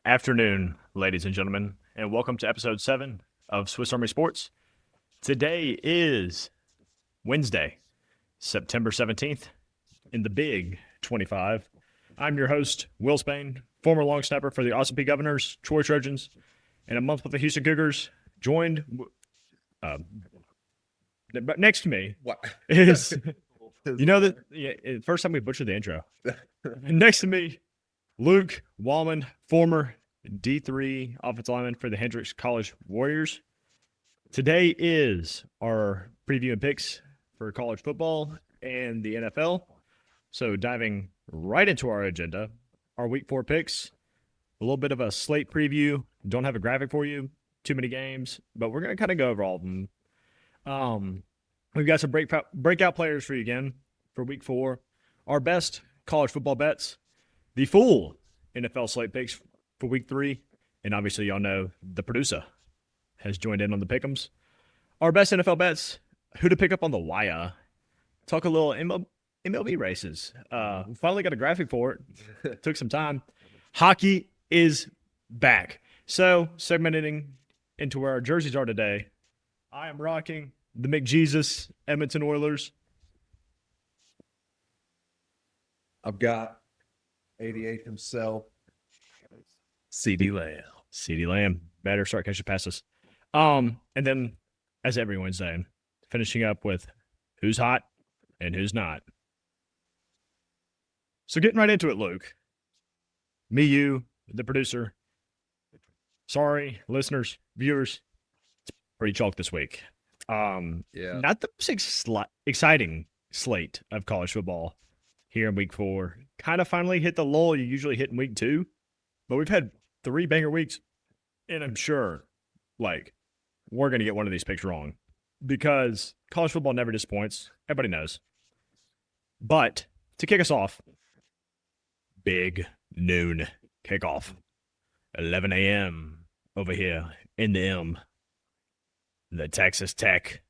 afternoon, ladies and gentlemen, and welcome to episode 7 of Swiss Army Sports. Today is Wednesday, September 17th, in the Big 25. I'm your host, Will Spain, former long snapper for the Austin Peay Governors, Troy Trojans, and a month with the Houston Cougars. Joined next to me What? is, first time we butchered the intro. Next to me, Luke Wallman, former D3 offensive lineman for the Hendricks College Warriors. Today is our preview and picks for college football and the NFL. So diving right into our agenda, our Week 4 picks, a little bit of a slate preview. Don't have a graphic for you, too many games, but we're going to kind of go over all of them. We've got some breakout players for you again for Week 4. Our best college football bets. The full NFL slate picks for Week 3. And obviously, y'all know the producer has joined in on the pick'ems. Our best NFL bets, who to pick up on the wire. Talk a little MLB races. We finally got a graphic for it. Took some time. Hockey is back. So, segmenting into where our jerseys are today, I am rocking the McJesus Edmonton Oilers. I've got 88 himself. CD Lamb. Better start catching passes. And then, as every Wednesday, finishing up with who's hot and who's not. So getting right into it, Luke. Me, you, the producer. Sorry, listeners, viewers. It's pretty chalk this week. Not the most exciting slate of college football here in Week 4. Kind of finally hit the lull you usually hit in Week 2. But we've had 3 banger weeks. And I'm sure, we're going to get one of these picks wrong. Because college football never disappoints. Everybody knows. But to kick us off, big noon kickoff. 11 a.m. over here in the M. The Texas Tech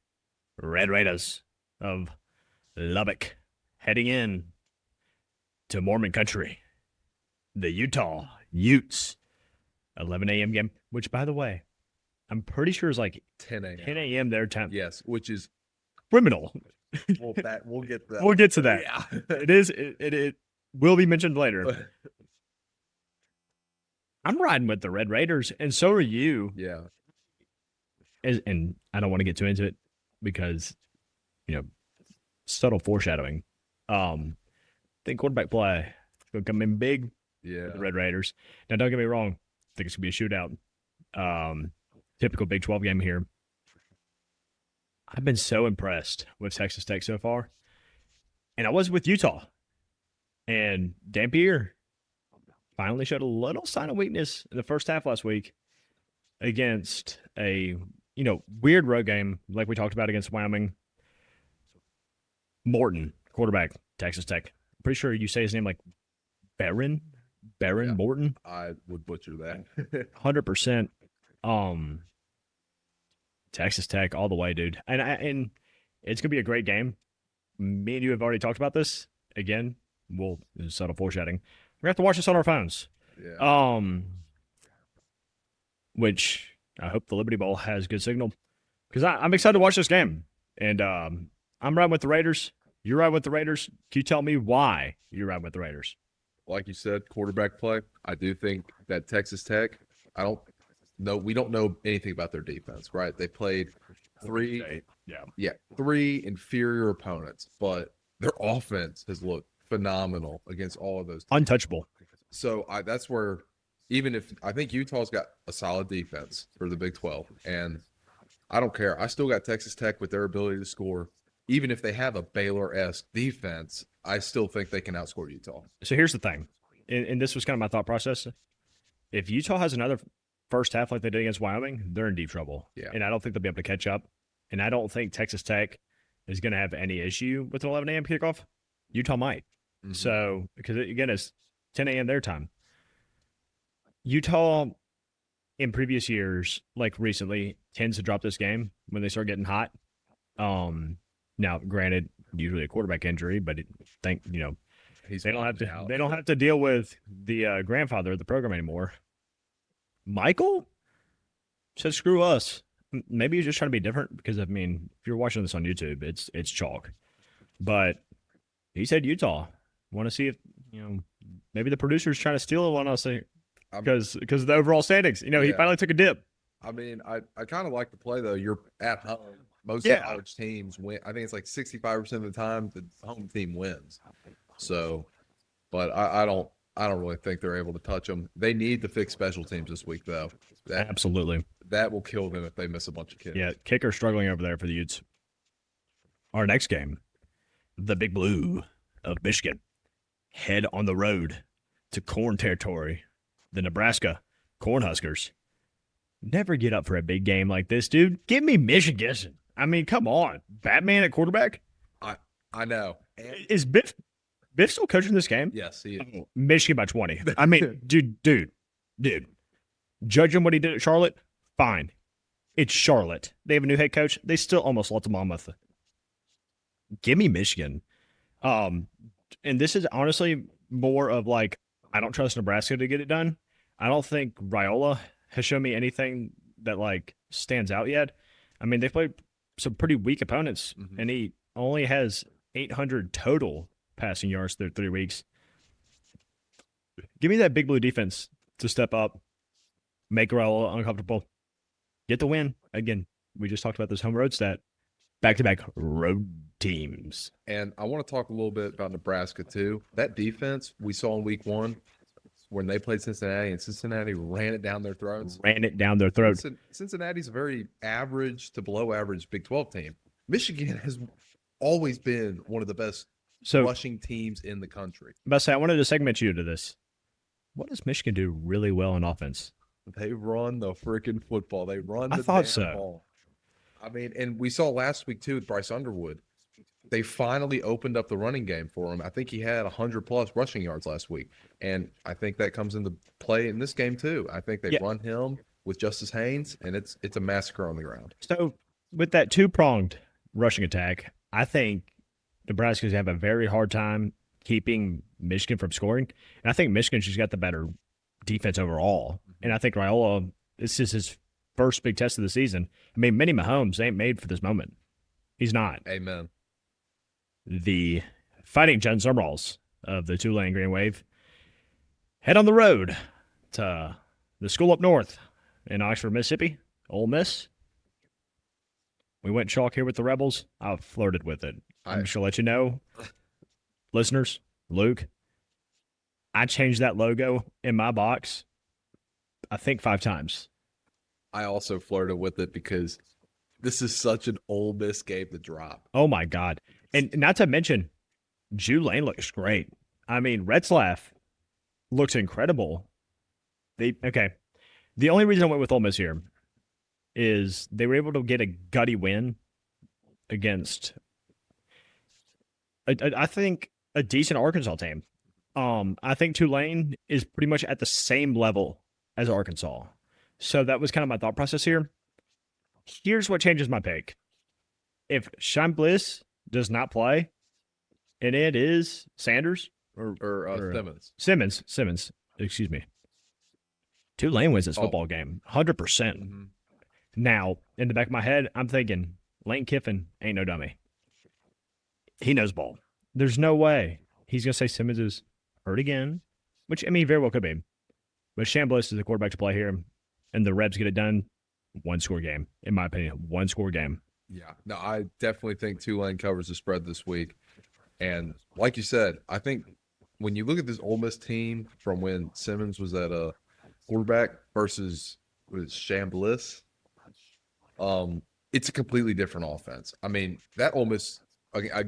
Red Raiders of Lubbock heading in to Mormon country. The Utah Utes. 11 a.m. game, which, by the way, I'm pretty sure is 10 a.m. 10 a.m. their time. Yes, which is criminal. we'll get that. We'll get to that. Yeah. It will be mentioned later. I'm riding with the Red Raiders, and so are you. Yeah. And I don't want to get too into it because, subtle foreshadowing. I think quarterback play is going to come in big Yeah. with the Red Raiders. Now, don't get me wrong. I think it's going to be a shootout. Typical Big 12 game here. I've been so impressed with Texas Tech so far. And I was with Utah. And Dampier finally showed a little sign of weakness in the first half last week against a, weird road game like we talked about against Wyoming. Morton, quarterback, Texas Tech. I'm pretty sure you say his name like Barron Yeah. Morton. I would butcher that. 100%. Texas Tech all the way, dude. And it's going to be a great game. Me and you have already talked about this. Again, we'll subtle foreshadowing. We're going to have to watch this on our phones. Yeah. Which I hope the Liberty Bowl has good signal because I'm excited to watch this game. And I'm riding with the Raiders. You're riding with the Raiders. Can you tell me why you're riding with the Raiders? Like you said, quarterback play. I do think that Texas Tech, we don't know anything about their defense, right? They played three inferior opponents, but their offense has looked phenomenal against all of those teams. Untouchable. So that's where, even if I think Utah's got a solid defense for the Big 12, and I don't care. I still got Texas Tech with their ability to score. Even if they have a Baylor-esque defense, I still think they can outscore Utah. So here's the thing, and this was kind of my thought process. If Utah has another first half like they did against Wyoming, they're in deep trouble. Yeah. And I don't think they'll be able to catch up. And I don't think Texas Tech is going to have any issue with an 11 a.m. kickoff. Utah might. Mm-hmm. So, because, again, it's 10 a.m. their time. Utah, in previous years, like recently, tends to drop this game when they start getting hot. Now, granted, usually a quarterback injury, but they don't have to deal with the grandfather of the program anymore. Michael said, "Screw us." Maybe he's just trying to be different because I mean, if you're watching this on YouTube, it's chalk. But he said Utah. Want to see if maybe the producer's trying to steal it on us because of the overall standings. He Yeah. finally took a dip. I mean, I kind of like the play though. You're at home. Most Yeah. college teams win. I think it's like 65% of the time the home team wins. So, but I don't really think they're able to touch them. They need to fix special teams this week though. Absolutely. That will kill them if they miss a bunch of kids. Yeah, kicker struggling over there for the Utes. Our next game, the Big Blue of Michigan head on the road to Corn territory. The Nebraska Cornhuskers never get up for a big game like this, dude. Give me Michigan. I mean, come on. Batman at quarterback? I know. Is Biff still coaching this game? Yes, he is. Oh, Michigan by 20. I mean, dude. Judging what he did at Charlotte, fine. It's Charlotte. They have a new head coach. They still almost lost to Monmouth. Give me Michigan. And this is honestly more of like, I don't trust Nebraska to get it done. I don't think Raiola has shown me anything that like stands out yet. I mean, they've played some pretty weak opponents, and he only has 800 total passing yards through 3 weeks. Give me that Big Blue defense to step up, make Raiola uncomfortable, get the win. Again, we just talked about this home road stat. Back-to-back road teams. And I want to talk a little bit about Nebraska too. That defense we saw in week 1 when they played Cincinnati, and Cincinnati ran it down their throats. Cincinnati's a very average to below average Big 12 team. Michigan has always been one of the best rushing teams in the country. I wanted to segment you to this. What does Michigan do really well on offense? They run the freaking football. They run the ball. I mean, and we saw last week too with Bryce Underwood. They finally opened up the running game for him. I think he had 100+ rushing yards last week. And I think that comes into play in this game too. I think they run him with Justice Haynes, and it's a massacre on the ground. So with that two-pronged rushing attack, I think Nebraska's have a very hard time keeping Michigan from scoring. And I think Michigan's just got the better defense overall. And I think Raiola, this is his first big test of the season. I mean, Minnie Mahomes ain't made for this moment. He's not. Amen. The Fighting Jen Summeralls of the Tulane Green Wave head on the road to the school up north in Oxford, Mississippi, Ole Miss. We went chalk here with the Rebels. I've flirted with it. I'm just going to let you know, listeners, Luke, I changed that logo in my box, I think 5 times. I also flirted with it because this is such an Ole Miss game to drop. Oh, my God. And not to mention, Jew Lane looks great. I mean, Retzlaff looks incredible. The only reason I went with Ole Miss here is they were able to get a gutty win against, I think, a decent Arkansas team. I think Tulane is pretty much at the same level as Arkansas. So that was kind of my thought process here. Here's what changes my pick. If Shine Bliss does not play, and it is Sanders or Simmons, excuse me. Tulane wins this football game, 100%. Now, in the back of my head, I'm thinking, Lane Kiffin ain't no dummy. He knows ball. There's no way he's going to say Simmons is hurt again, which, I mean, he very well could be. But Chambliss is the quarterback to play here, and the Rebs get it done. 1-score game, in my opinion. 1-score game. Yeah. No, I definitely think Tulane covers the spread this week. And like you said, I think when you look at this Ole Miss team from when Simmons was at a quarterback versus with Chambliss, it's a completely different offense. I mean, that Ole Miss,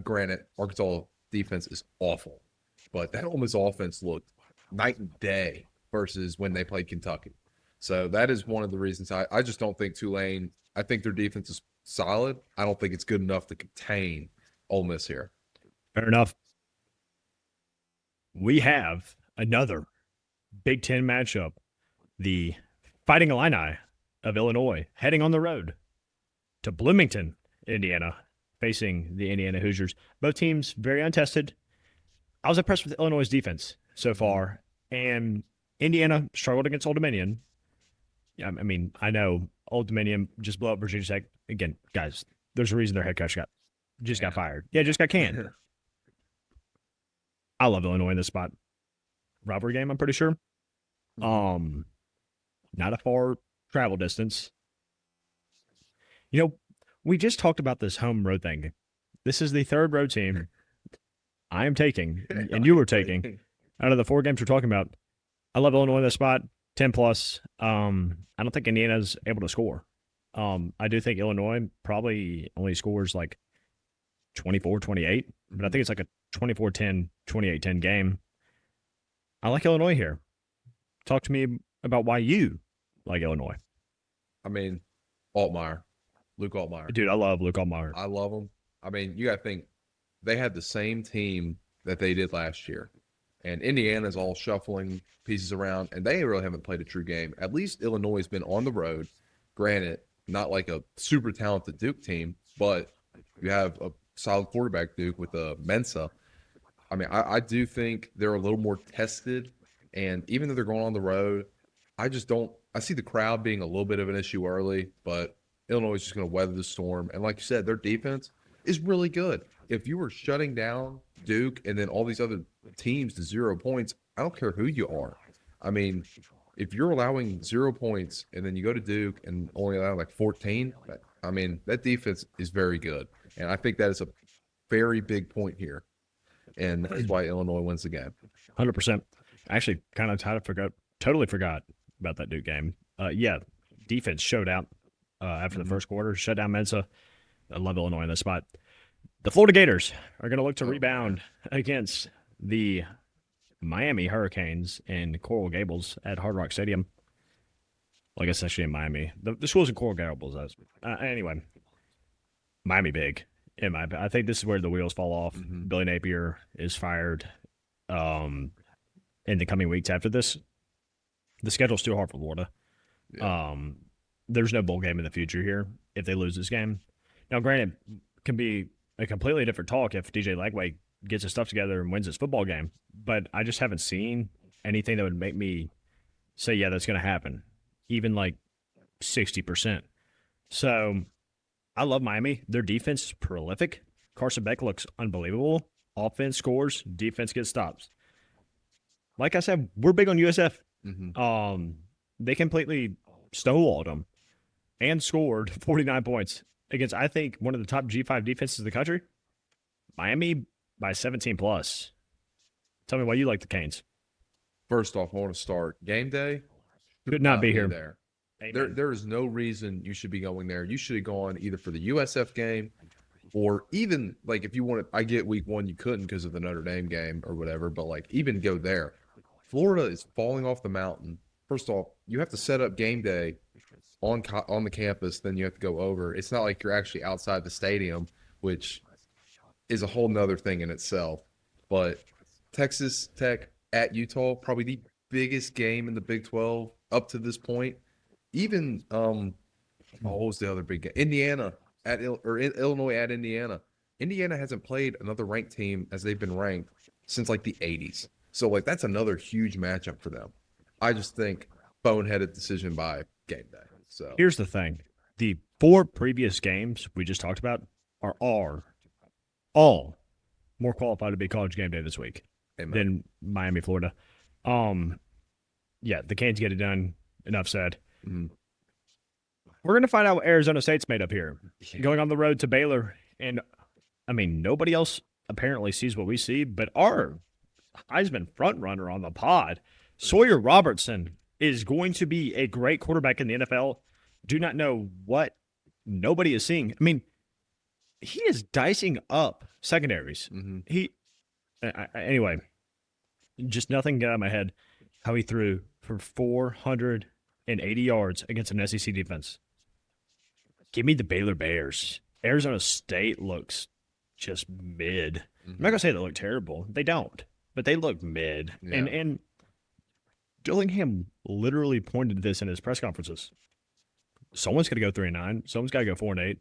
granted, Arkansas defense is awful, but that Ole Miss offense looked night and day versus when they played Kentucky. So that is one of the reasons I just don't think Tulane, I think their defense is solid. I don't think it's good enough to contain Ole Miss here. Fair enough. We have another Big Ten matchup. The Fighting Illini of Illinois heading on the road to Bloomington, Indiana, facing the Indiana Hoosiers. Both teams very untested. I was impressed with Illinois' defense so far, and Indiana struggled against Old Dominion. I mean, I know Old Dominion just blew up Virginia Tech. Again, guys, there's a reason their head coach got fired. Yeah, just got canned. I love Illinois in this spot. Rivalry game, I'm pretty sure. Not a far travel distance. You know, we just talked about this home road thing. This is the third road team I am taking, and you were taking out of the 4 games we're talking about. I love Illinois in this spot, 10 plus. I don't think Indiana's able to score. I do think Illinois probably only scores like 24-28, but I think it's like a 24-10, 28-10 game. I like Illinois here. Talk to me about why you like Illinois. I mean, Luke Altmaier. Dude, I love Luke Altmaier. I love him. I mean, you got to think they had the same team that they did last year. And Indiana's all shuffling pieces around, and they really haven't played a true game. At least Illinois has been on the road. Granted, not like a super talented Duke team, but you have a solid quarterback, Duke, with a Mensa. I mean, I do think they're a little more tested, and even though they're going on the road, I see the crowd being a little bit of an issue early, but Illinois is just going to weather the storm. And like you said, their defense is really good. If you were shutting down Duke and then all these other teams to 0 points, I don't care who you are. I mean, if you're allowing 0 points and then you go to Duke and only allow like 14, I mean, that defense is very good. And I think that is a very big point here. And that's why Illinois wins the game. 100%. Actually, kind of totally forgot about that Duke game. Yeah, defense showed out after the first quarter, shut down Mensa. I love Illinois in this spot. The Florida Gators are going to look to rebound against the Miami Hurricanes in Coral Gables at Hard Rock Stadium. Well, I guess actually in Miami. The school's in Coral Gables. Anyway, Miami big. I think this is where the wheels fall off. Billy Napier is fired in the coming weeks after this. The schedule's too hard for Florida. Yeah. There's no bowl game in the future here if they lose this game. Now, granted, can be a completely different talk if DJ Lagway gets his stuff together and wins his football game. But I just haven't seen anything that would make me say, yeah, that's going to happen, even like 60%. So I love Miami. Their defense is prolific. Carson Beck looks unbelievable. Offense scores, defense gets stops. Like I said, we're big on USF. They completely stonewalled them and scored 49 points against, I think, one of the top G5 defenses in the country. Miami by 17 plus. Tell me why you like the Canes. First off, I want to start game day. Could not be here. There. There is no reason you should be going there. You should have gone either for the USF game or even, like, if you wanted, I get week 1 you couldn't because of the Notre Dame game or whatever, but, like, even go there. Florida is falling off the mountain. First off, you have to set up game day on the campus, then you have to go over. It's not like you're actually outside the stadium, which is a whole nother thing in itself. But Texas Tech at Utah, probably the biggest game in the Big 12 up to this point. Even what was the other big game? Indiana Illinois at Indiana. Indiana hasn't played another ranked team as they've been ranked since like the 80s. So like that's another huge matchup for them. I just think boneheaded decision by game day. So here's the thing. The 4 previous games we just talked about are all more qualified to be college game day this week than Miami, Florida. Yeah, the Canes get it done. Enough said. We're going to find out what Arizona State's made up here. Going on the road to Baylor. And, I mean, nobody else apparently sees what we see, but our Heisman frontrunner on the pod, Sawyer Robertson, is going to be a great quarterback in the NFL. Do not know what nobody is seeing. I mean, he is dicing up secondaries. Anyway, just nothing got out of my head how he threw for 480 yards against an SEC defense. Give me the Baylor Bears. Arizona State looks just mid. I'm not going to say they look terrible. They don't. But they look mid. Yeah. And Dillingham literally pointed to this in his press conferences. Someone's going to go 3-9. Someone's got to go 4-8.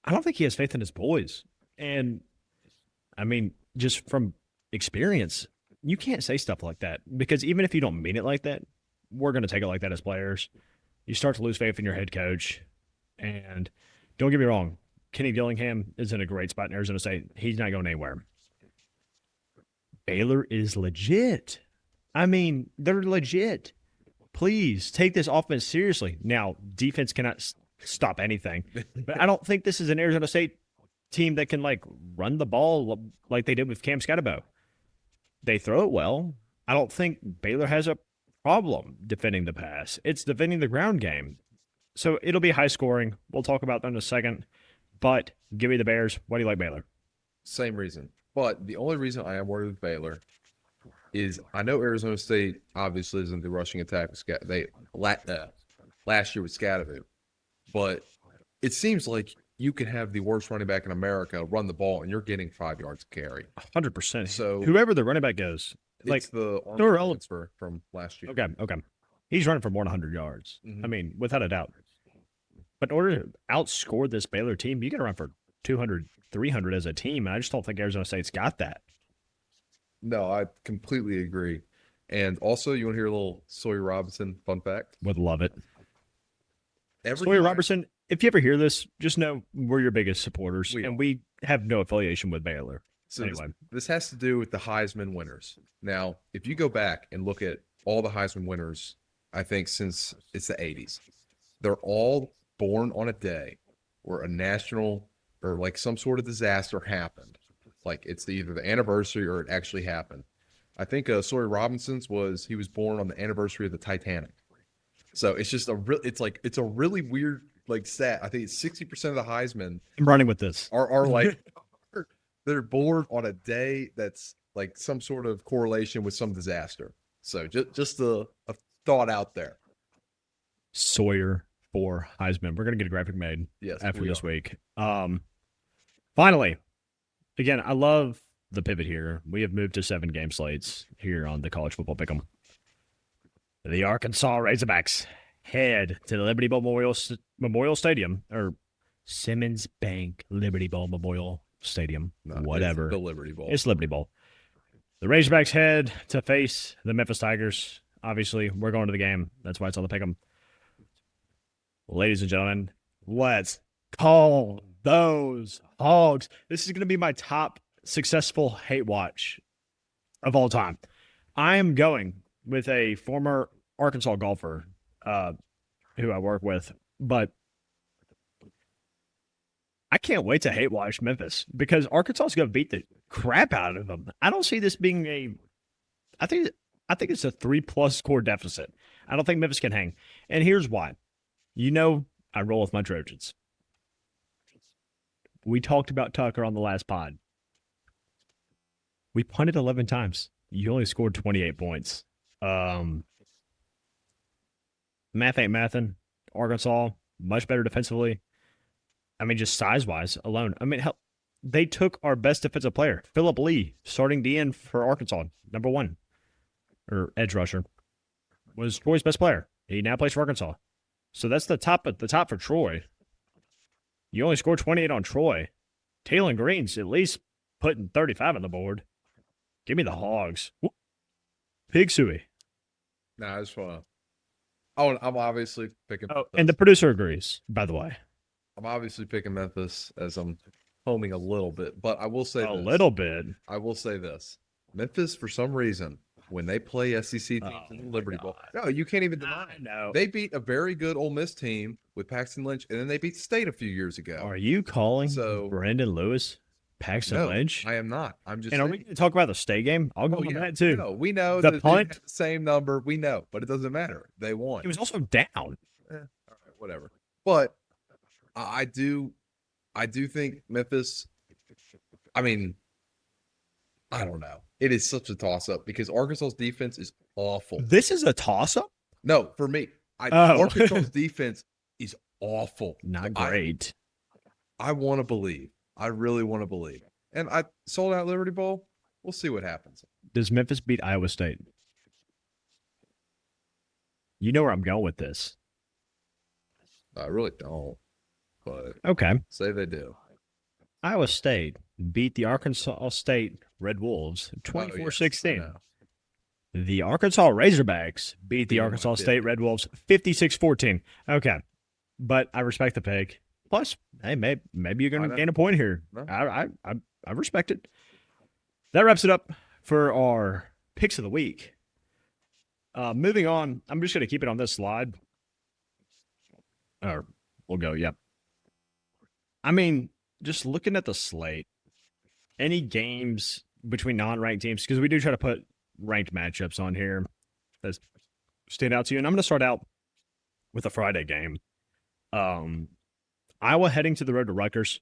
I don't think he has faith in his boys. And, I mean, just from experience, you can't say stuff like that. Because even if you don't mean it like that, we're going to take it like that as players. You start to lose faith in your head coach. And don't get me wrong, Kenny Dillingham is in a great spot in Arizona State. He's not going anywhere. Baylor is legit. I mean, they're legit. Please take this offense seriously. Now, defense cannot stop anything. But I don't think this is an Arizona State team that can, like, run the ball like they did with Cam Scatterbo. They throw it well. I don't think Baylor has a problem defending the pass. It's defending the ground game. So it'll be high scoring. We'll talk about that in a second. But give me the Bears. Why do you like Baylor? Same reason. But the only reason I am worried with Baylor is I know Arizona State obviously isn't the rushing attack with last year with Scatterbo. But it seems like you can have the worst running back in America run the ball and you're getting 5 yards of carry. 100%. So whoever the running back goes, like the they're transfer from last year. Okay. He's running for more than 100 yards. Mhm. I mean, without a doubt. But in order to outscore this Baylor team, you got to run for 200, 300 as a team. And I just don't think Arizona State's got that. No, I completely agree. And also, you want to hear a little Sawyer Robinson fun fact? Would love it. Every Sawyer time- Robertson, if you ever hear this, just know we're your biggest supporters. We and we have no affiliation with Baylor. So Anyway. this has to do with the Heisman winners. Now, if you go back and look at all the Heisman winners, I think since it's the 80s, they're all born on a day where a national or like some sort of disaster happened. Like it's either the anniversary or it actually happened. I think Sawyer Robinson's he was born on the anniversary of the Titanic. So it's just it's a really weird like stat. I think it's 60% of the Heisman I'm running with this. are like they're born on a day that's like some sort of correlation with some disaster. So just a thought out there. Sawyer for Heisman. We're going to get a graphic made Yes, after we this are. week. Finally, again, I love the pivot here. We have moved to 7-game slates here on the College Football Pick'em. The Arkansas Razorbacks head to the Liberty Bowl Memorial Stadium, or Simmons Bank Liberty Bowl Memorial Stadium, No, whatever. it's the Liberty Bowl. It's Liberty Bowl. The Razorbacks head to face the Memphis Tigers. Obviously, we're going to the game. That's why it's on the Pick'em. Ladies and gentlemen, let's call those hogs. This is going to be my top successful hate watch of all time. I am going with a former Arkansas golfer who I work with, but I can't wait to hate watch Memphis because Arkansas is going to beat the crap out of them. I don't see this being I think it's a 3+ score deficit. I don't think Memphis can hang. And here's why. You know, I roll with my Trojans. We talked about Tucker on the last pod. We punted 11 times. You only scored 28 points. Math ain't mathin'. Arkansas, much better defensively. I mean, just size-wise alone. I mean, hell, they took our best defensive player, Phillip Lee, starting DN for Arkansas, number 1, or edge rusher, was Troy's best player. He now plays for Arkansas. So that's the top for Troy. You only scored 28 on Troy. Taylor Green's at least putting 35 on the board. Give me the Hogs. Whoop. Pig suey. Nah, I just want to. Oh, I'm obviously picking. Oh, Memphis. and the producer agrees, by the way. I'm obviously picking Memphis as I'm homing a little bit, but I will say A this. little bit. I will say this: Memphis, for some reason, when they play SEC teams Oh, in the Liberty my Bowl, God. no, you can't even deny it. No. They beat a very good Ole Miss team with Paxton Lynch, and then they beat State a few years ago. Are you calling So- Brandon Lewis Paxton No, Lynch? I am not. I'm just. And are we saying. going to talk about the state game? I'll go Oh, on yeah. that too. No, we know The that they punt? had the same number. We know, but it doesn't matter. They won. He was also down. All right, whatever. But I do think Memphis. I mean, I don't know. It is such a toss-up because Arkansas's defense is awful. This is a toss-up? No, for me, Oh. Arkansas's defense is awful. Not great. I want to believe. I really want to believe. And I sold out Liberty Bowl. We'll see what happens. Does Memphis beat Iowa State? You know where I'm going with this. I really don't, but Okay. say they do. Iowa State beat the Arkansas State Red Wolves Oh, yes, 24-16. I know. The Arkansas Razorbacks beat the Beat 'em by Arkansas 50. State Red Wolves 56-14. Okay. But I respect the pick. Plus, hey, maybe you're I going know. to gain a point here. No. I respect it. That wraps it up for our picks of the week. Moving on, I'm just going to keep it on this slide. Or we'll go, yep. I mean, just looking at the slate, any games between non-ranked teams, because we do try to put ranked matchups on here that stand out to you. And I'm going to start out with a Friday game. Iowa heading to the road to Rutgers.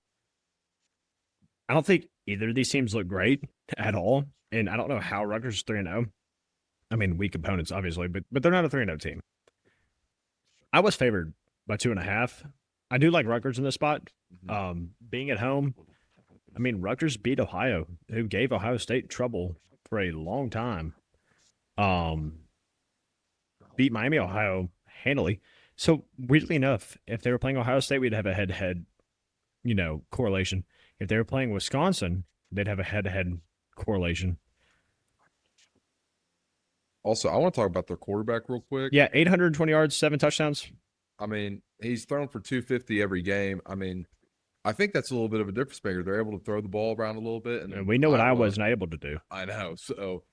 I don't think either of these teams look great at all. And I don't know how Rutgers is 3-0. I mean, weak opponents, obviously, but they're not a 3-0 team. I was favored by 2.5. I do like Rutgers in this spot. Being at home, I mean, Rutgers beat Ohio, who gave Ohio State trouble for a long time. Beat Miami, Ohio handily. So weirdly enough, if they were playing Ohio State, we'd have a head-to-head, correlation. If they were playing Wisconsin, they'd have a head-to-head correlation. Also, I want to talk about their quarterback real quick. Yeah, 820 yards, 7 touchdowns. I mean, he's thrown for 250 every game. I mean, I think that's a little bit of a difference maker. They're able to throw the ball around a little bit. And we know what Iowa was not able to do. I know. So,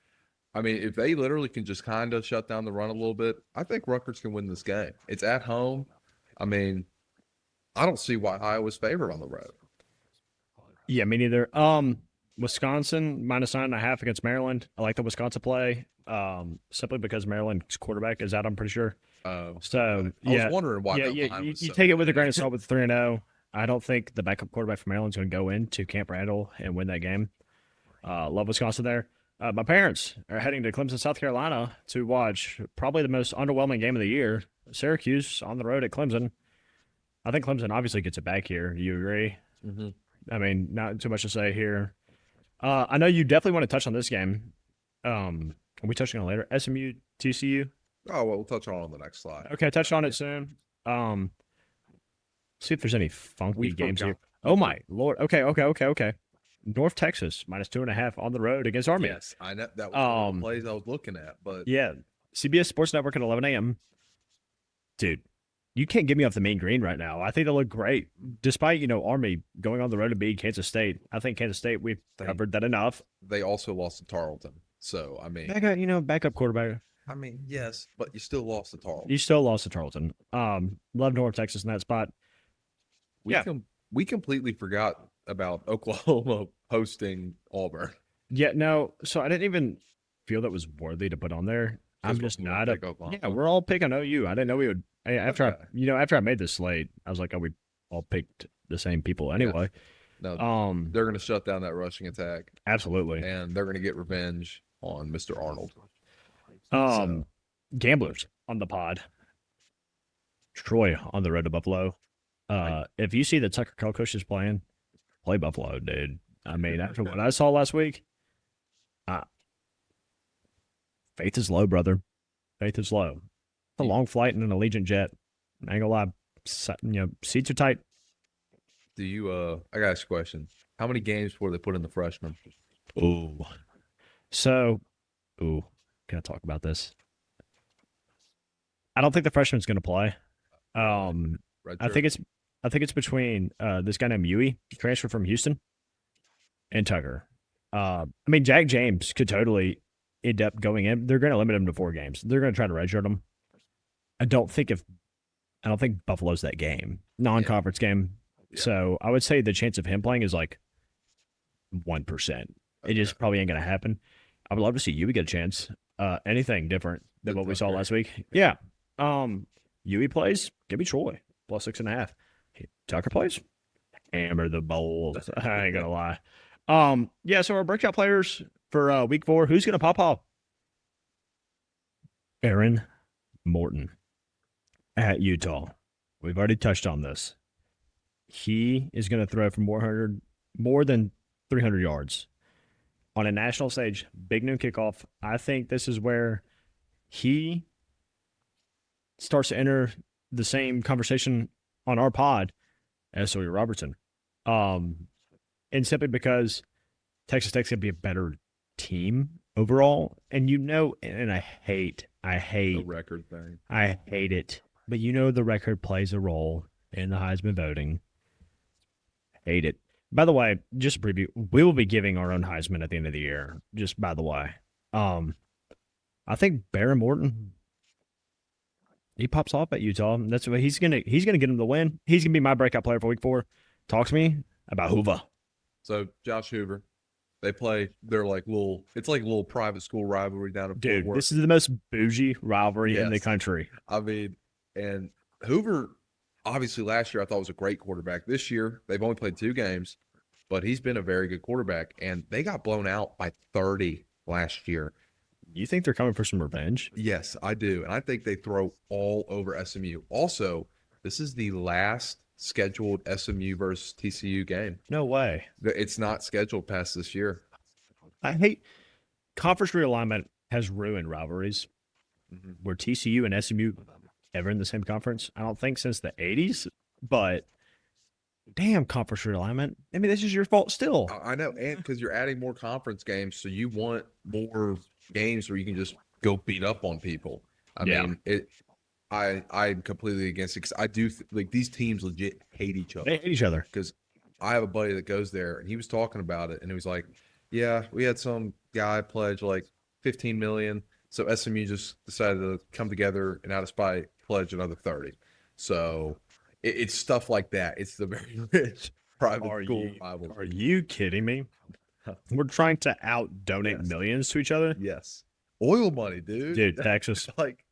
I mean, if they literally can just kind of shut down the run a little bit, I think Rutgers can win this game. It's at home. I mean, I don't see why Iowa's favored on the road. Yeah, me neither. Wisconsin -9.5 against Maryland. I like the Wisconsin play. Simply because Maryland's quarterback is out, I'm pretty sure. So I was wondering why. You take it with a grain of salt with 3-0. I don't think the backup quarterback for Maryland's going to go into Camp Randall and win that game. Love Wisconsin there. My parents are heading to Clemson, South Carolina to watch probably the most underwhelming game of the year. Syracuse on the road at Clemson. I think Clemson obviously gets it back here. Do you agree? Mm-hmm. I mean, not too much to say here. I know you definitely want to touch on this game. Are we touching on it later? SMU, TCU? Oh, well, we'll touch on the next slide. Okay, touch on it soon. See if there's any funky We games forgot. here. Oh, my Lord. Okay. North Texas, -2.5 on the road against Army. Yes, I know that was one of the plays I was looking at, but Yeah. CBS Sports Network at 11 a.m. Dude, you can't get me off the main green right now. I think they look great. Despite, Army going on the road to beat Kansas State. I think Kansas State, we've covered that enough. they also lost to Tarleton. So, I mean, Backup quarterback. yes, but you still lost to Tarleton. You still lost to Tarleton. Love North Texas in that spot. We completely forgot about Oklahoma hosting Auburn. Yeah, no. So I didn't even feel that was worthy to put on there. I'm just we're not gonna a. pick Oklahoma. Yeah, we're all picking OU. I didn't know we would. After Okay. after I made this slate, I was like, oh, we all picked the same people anyway. No, Um, they're going to shut down that rushing attack, absolutely. and they're going to get revenge on Mr. Arnold. Gamblers on the pod. Troy on the road to Buffalo. If you see that Tucker Kelkush is playing, play Buffalo, dude. I mean, after what I saw last week, faith is low, brother. Faith is low. It's a long flight in an Allegiant jet. I ain't gonna lie. Seats are tight. Do you? I got a question. How many games before they put in the freshmen? Ooh. So, can I talk about this? I don't think the freshman's gonna play. I think it's between this guy named Yui, transferred from Houston, and Tucker. I mean, Jack James could totally end up going in. They're going to limit him to 4 games. They're going to try to redshirt him. I don't think Buffalo's that game, non-conference game. Yeah. So I would say the chance of him playing is like 1%. It just probably ain't going to happen. I would love to see Yui get a chance. Anything different than what we saw last week. Yeah. Yui plays. Give me Troy +6.5. Tucker plays. Hammer the Bulls. I ain't gonna lie. Yeah. So our breakout players for week 4. Who's gonna pop off? Aaron Morton at Utah. We've already touched on this. He is gonna throw for more than 300 yards on a national stage. Big noon kickoff. I think this is where he starts to enter the same conversation on our pod as Sawyer Robertson. And simply because Texas Tech's going to be a better team overall. And and I hate The record thing. I hate it. But the record plays a role in the Heisman voting. Hate it. By the way, just a preview, we will be giving our own Heisman at the end of the year. Just by the way. I think Baron Morton, he pops off at Utah. That's what he's gonna get him the win. He's gonna be my breakout player for week 4. Talk to me about Hoover. So Josh Hoover, they play. They're like it's like a little private school rivalry down in Dude, Fort Worth. this is the most bougie rivalry in the Yes. country. I mean, and Hoover, obviously last year I thought was a great quarterback. This year they've only played 2 games, but he's been a very good quarterback. And they got blown out by 30 last year. You think they're coming for some revenge? Yes, I do. And I think they throw all over SMU. Also, this is the last scheduled SMU versus TCU game. No way. It's not scheduled past this year. I hate conference realignment has ruined rivalries. Were TCU and SMU ever in the same conference? I don't think since the 80s, but damn, conference realignment. I mean, this is your fault still. I know, and because you're adding more conference games, so you want more games where you can just go beat up on people. I mean, I'm completely against it because I do like these teams legit hate each other. They hate each other. Because I have a buddy that goes there, and he was talking about it, and he was like, "Yeah, we had some guy pledge like 15 million, so SMU just decided to come together and out of spite pledge another 30." So it's stuff like that. It's the very rich private school rivalry. Are you kidding me? We're trying to out donate millions to each other. Yes, oil money, dude. Texas. Like,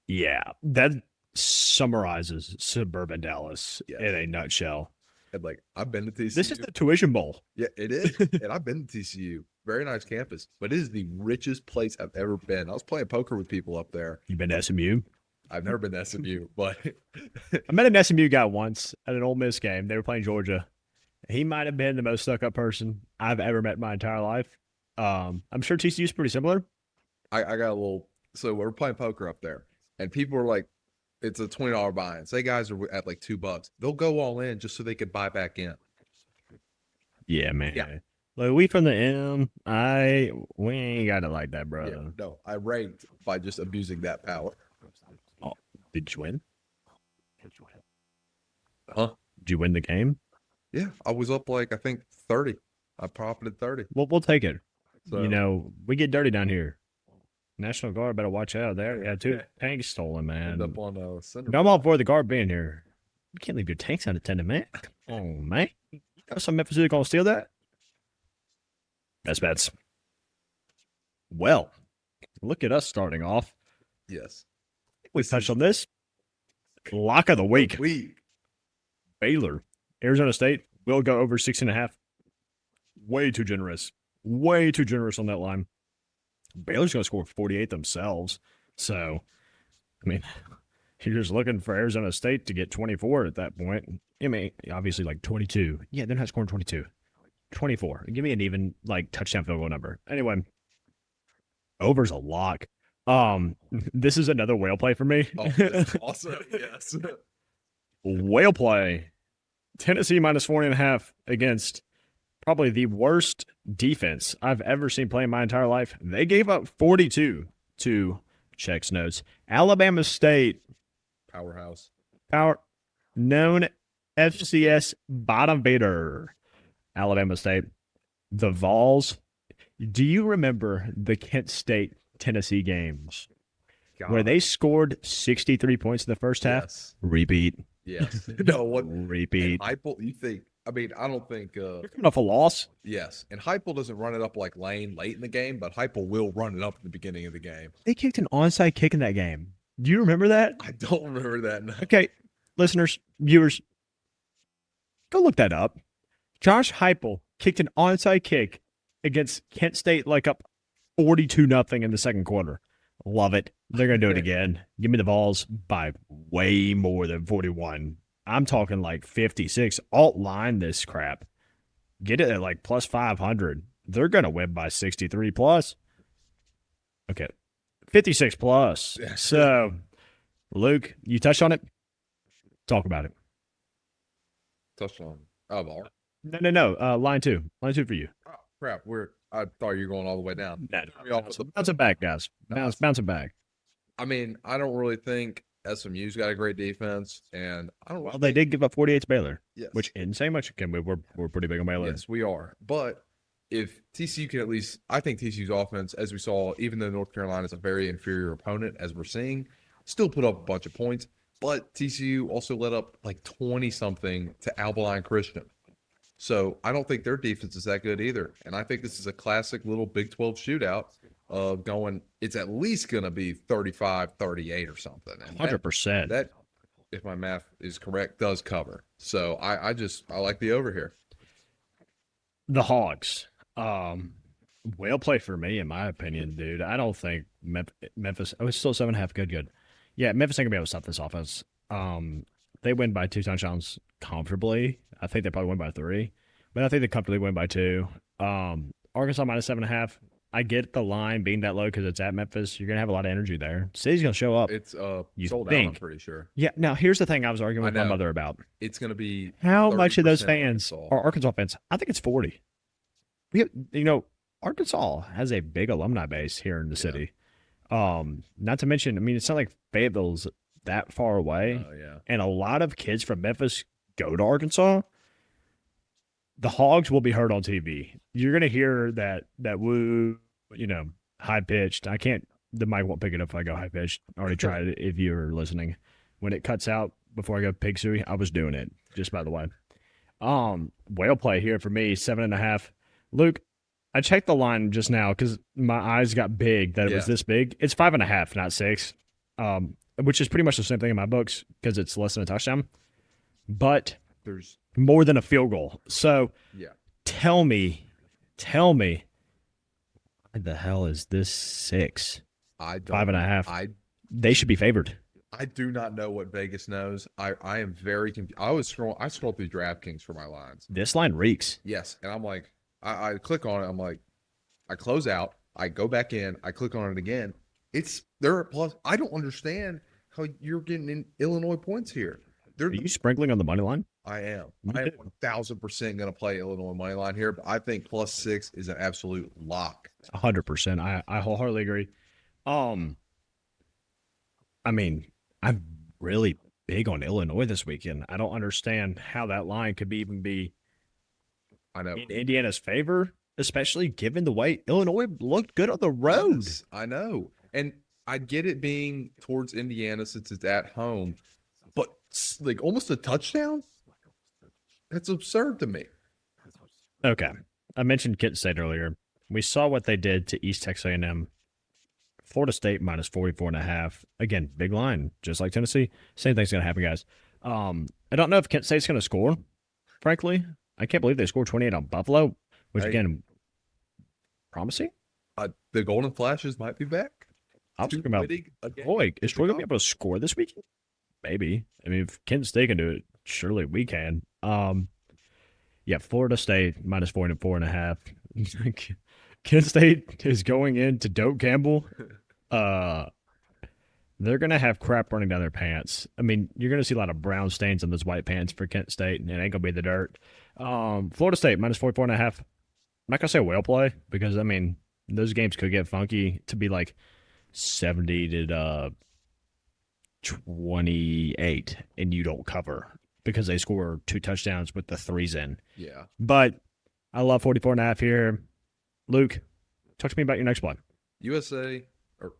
yeah, that summarizes suburban Dallas in a nutshell. and like I've been to TCU. This is the tuition bowl. Yeah, it is. And I've been to TCU. Very nice campus, but it is the richest place I've ever been. I was playing poker with people up there. You been to SMU? I've never been to SMU, but I met an SMU guy once at an Ole Miss game. They were playing Georgia. He might have been the most stuck-up person I've ever met in my entire life. I'm sure TCU is pretty similar. I got a little. So we're playing poker up there, and people are like, "It's a $20 buy-in." Say guys are at like $2. They'll go all in just so they could buy back in. Yeah, man. Yeah. Like we from the M, we ain't got it like that, bro. Yeah, no, I ranked by just abusing that power. Oh, did you win? Huh? Did you win the game? Yeah, I was up like I think 30. I profited 30. Well, we'll take it. So, We get dirty down here. National Guard better watch out. There, yeah, 2 tanks stolen, man. end up on center. I'm all for the guard being here. You can't leave your tanks unattended, man. Oh, man. You know some Memphis is gonna steal that? Best bets. Well, look at us starting off. Yes. We touched on this. Lock of the week. Baylor. Arizona State will go over 6.5. Way too generous. Way too generous on that line. Baylor's going to score 48 themselves. So, I mean, you're just looking for Arizona State to get 24 at that point. I mean, obviously like 22. Yeah, they're not scoring 22. 24. Give me an even like touchdown field goal number. Anyway, over's a lock. This is another whale play for me. Oh, that's awesome. Yes. Whale play. Tennessee minus 40.5 against probably the worst defense I've ever seen play in my entire life. They gave up 42 to checks notes. Alabama State. Powerhouse. Known FCS bottom feeder. Alabama State. The Vols. Do you remember the Kent State Tennessee games where they scored 63 points in the first half? Yes. Repeat. Yes. No, what Repeat. Heupel, you think? I mean, I don't think. You're coming off a loss. Yes, and Heupel doesn't run it up like Lane late in the game, but Heupel will run it up in the beginning of the game. They kicked an onside kick in that game. Do you remember that? I don't remember that. No. Okay, listeners, viewers, go look that up. Josh Heupel kicked an onside kick against Kent State like up 42-0 in the second quarter. Love it. They're going to do it again. Give me the Vols by way more than 41. I'm talking like 56. Alt line this crap. Get it at like plus 500. They're going to win by 63 plus. Okay. 56 plus. So, Luke, you touched on it? Talk about it. Touchdown. Oh, ball. No. Line two. Line 2 for you. Crap, I thought you were going all the way down. We almost- Bounce it back, guys. Bounce it back. I mean, I don't really think SMU's got a great defense, and I don't. Well, they did give up 48 to Baylor, Yes. which in saying much, again, we're pretty big on Baylor. Yes, we are. But if TCU can at least, I think TCU's offense, as we saw, even though North Carolina is a very inferior opponent, as we're seeing, still put up a bunch of points. But TCU also let up like 20-something to Albaline Christian. So I don't think their defense is that good either. And I think this is a classic little Big 12 shootout of going, it's at least going to be 35-38 or something. And 100%. that, if my math is correct, does cover. So I like the over here. The Hogs. Well play for me, in my opinion, dude. I don't think Memphis. Oh, it's still 7.5. Good. Yeah, Memphis ain't gonna be able to stop this offense. They win by 2 touchdowns comfortably. I think they probably win by 3, but I think they comfortably win by 2. Arkansas minus 7.5. I get the line being that low because it's at Memphis. You're gonna have a lot of energy there. City's gonna show up. It's You sold out, think. I'm pretty sure. Yeah. Now here's the thing I was arguing with I my know. mother about. It's going to be How much of those 30% fans Arkansas. are Arkansas fans? I think it's 40. Arkansas has a big alumni base here in the city. Not to mention, I mean, it's not like Fayetteville's that far away, Oh, yeah. and a lot of kids from Memphis go to Arkansas. The Hogs will be heard on TV. You're gonna hear that woo, high pitched. I can't. The mic won't pick it up if I go high pitched. I already tried it. If you're listening, when it cuts out before I go pig suey, I was doing it. Just by the way. Whale play here for me, 7.5. Luke, I checked the line just now because my eyes got big that it was Yeah. this big. It's 5.5, not 6. Which is pretty much the same thing in my books because it's less than a touchdown, but There's more than a field goal. So yeah. tell me, why the hell is this 6? I don't 5.5. They should be favored. I do not know what Vegas knows. I am very confused. I scrolled through DraftKings for my lines. This line reeks. Yes, and I'm like, I click on it. I'm like, I close out. I go back in. I click on it again. They're at plus. I don't understand how you're getting in Illinois points here. Are you sprinkling on the money line? I am. Me I am too. 1,000% going to play Illinois money line here, but I think +6 is an absolute lock. 100%. I wholeheartedly agree. I mean, I'm really big on Illinois this weekend. I don't understand how that line could even be I know. in Indiana's favor, especially given the way Illinois looked good on the road. Yes, I know. And I get it being towards Indiana since it's at home, but like almost a touchdown? That's absurd to me. Okay. I mentioned Kent State earlier. We saw what they did to East Texas A&M. Florida State minus 44.5. Again, big line, just like Tennessee. Same thing's going to happen, guys. I don't know if Kent State's going to score, frankly. I can't believe they scored 28 on Buffalo, which, Hey. again, promising. The Golden Flashes might be back. I was talking about, boy, is Troy going to be able to score this weekend? Maybe. I mean, if Kent State can do it, surely we can. Yeah, Florida State minus 44.5. Kent State is going into Doak Campbell. They're going to have crap running down their pants. I mean, you're going to see a lot of brown stains on those white pants for Kent State, and it ain't going to be the dirt. Florida State minus 44.5. I'm not going to say whale play because, I mean, those games could get funky to be like 70 to 28, and you don't cover because they score 2 touchdowns with the 3s in. Yeah. But I love 44.5 here. Luke, talk to me about your next one. USA or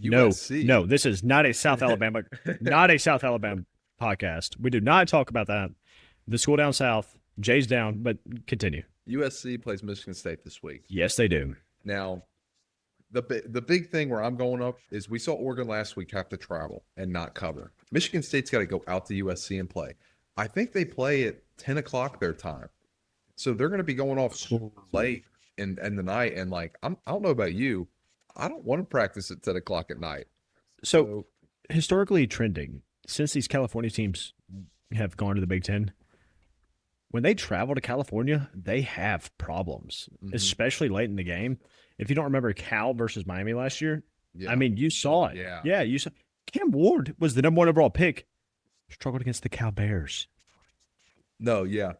No, USC. no, this is not a South Alabama, not a South Alabama podcast. We do not talk about that. The school down south, Jay's down, but continue. USC plays Michigan State this week. Yes, they do. Now, the big thing where I'm going up is we saw Oregon last week have to travel and not cover. Michigan State's got to go out to USC and play. I think they play at 10 o'clock their time. So they're going to be going off super late in the night. And like, I don't know about you. I don't want to practice at 10 o'clock at night. So historically trending, since these California teams have gone to the Big Ten, when they travel to California, they have problems, especially late in the game. If you don't remember Cal versus Miami last year, Yeah. I mean, you saw it. Yeah. You saw. Cam Ward was the #1 overall pick. Struggled against the Cal Bears. No, yeah.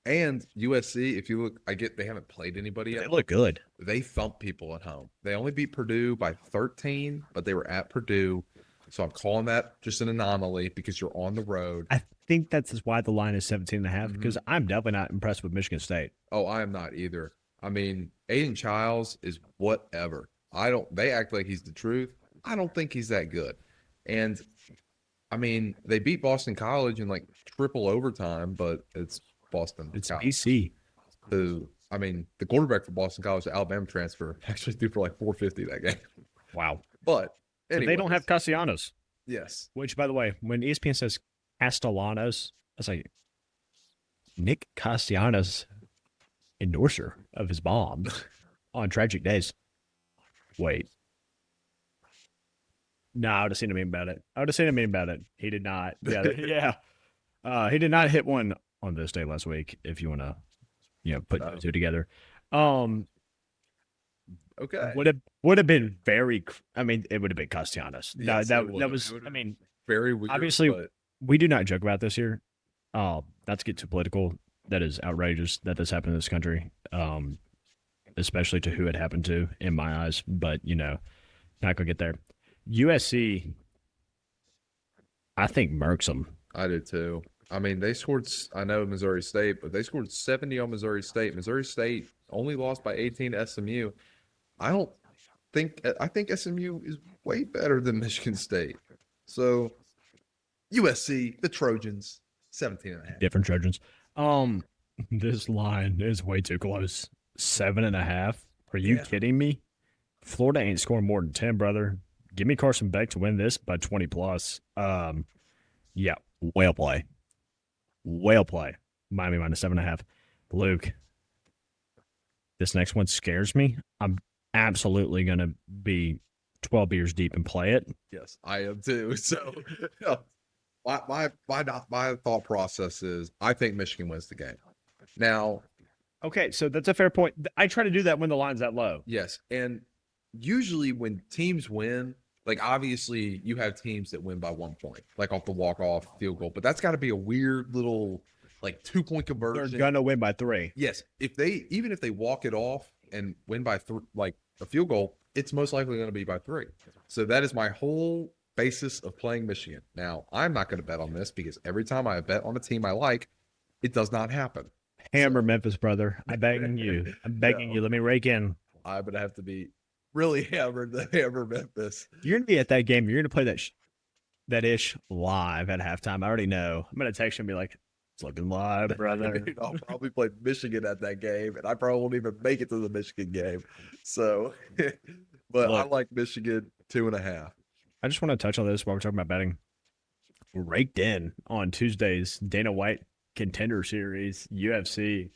And USC, if you look, they haven't played anybody They yet. look good. They thump people at home. They only beat Purdue by 13, but they were at Purdue. So I'm calling that just an anomaly because you're on the road. I think that's why the line is 17.5 because I'm definitely not impressed with Michigan State. Oh, I am not either. I mean, Aiden Childs is whatever. They act like he's the truth. I don't think he's that good. And I mean, they beat Boston College in like triple overtime, but it's Boston. It's College. BC. I mean, the quarterback for Boston College, the Alabama transfer, actually threw for like 450 that game. Wow. But So they don't have Castellanos. Yes. Which, by the way, when ESPN says Castellanos, I was like, Nick Castellanos, endorser of his bombs on tragic days. Wait. No, I would have seen a meme about it. He did not. Yeah. He did not hit one on this day last week, if you want to, put those two together. Okay. Would have been very. I mean, it would have been Castellanos. Yes, that was. I mean, very weird. obviously, but we do not joke about this here. Not to get too political. That is outrageous that this happened in this country. Especially to who it happened to, in my eyes. But not gonna get there. USC, I think murks them. I do too. I mean, they scored. I know Missouri State, but they scored 70 on Missouri State. Missouri State only lost by 18 to SMU. I think SMU is way better than Michigan State. So USC, the Trojans, 17.5. Different Trojans. This line is way too close. 7.5. Are you kidding me? Florida ain't scoring more than 10, brother. Give me Carson Beck to win this by 20 plus. Yeah, whale play. Miami minus 7.5. Luke, this next one scares me. I'm absolutely gonna be 12 beers deep and play it. Yes, I am too. So my thought process is I think Michigan wins the game. Now, okay, so that's a fair point. I try to do that when the line's that low. yes, and usually when teams win, like obviously you have teams that win by 1 point, like off the walk-off field goal, but that's got to be a weird little like 2-point conversion. They're gonna win by 3. Yes, even if they walk it off and win by like a field goal, it's most likely going to be by 3. So that is my whole basis of playing Michigan. Now, I'm not going to bet on this because every time I bet on a team I like, it does not happen. Hammer Memphis, brother. I'm begging you. Let me rake in. I'm going to have to be really hammered to hammer Memphis. You're going to be at that game. You're going to play that ish live at halftime. I already know. I'm going to text you and be like, it's looking live, brother. I'll probably play Michigan at that game, and I probably won't even make it to the Michigan game. So, but I like Michigan 2.5. I just want to touch on this while we're talking about betting. Raked in on Tuesday's Dana White Contender Series, UFC.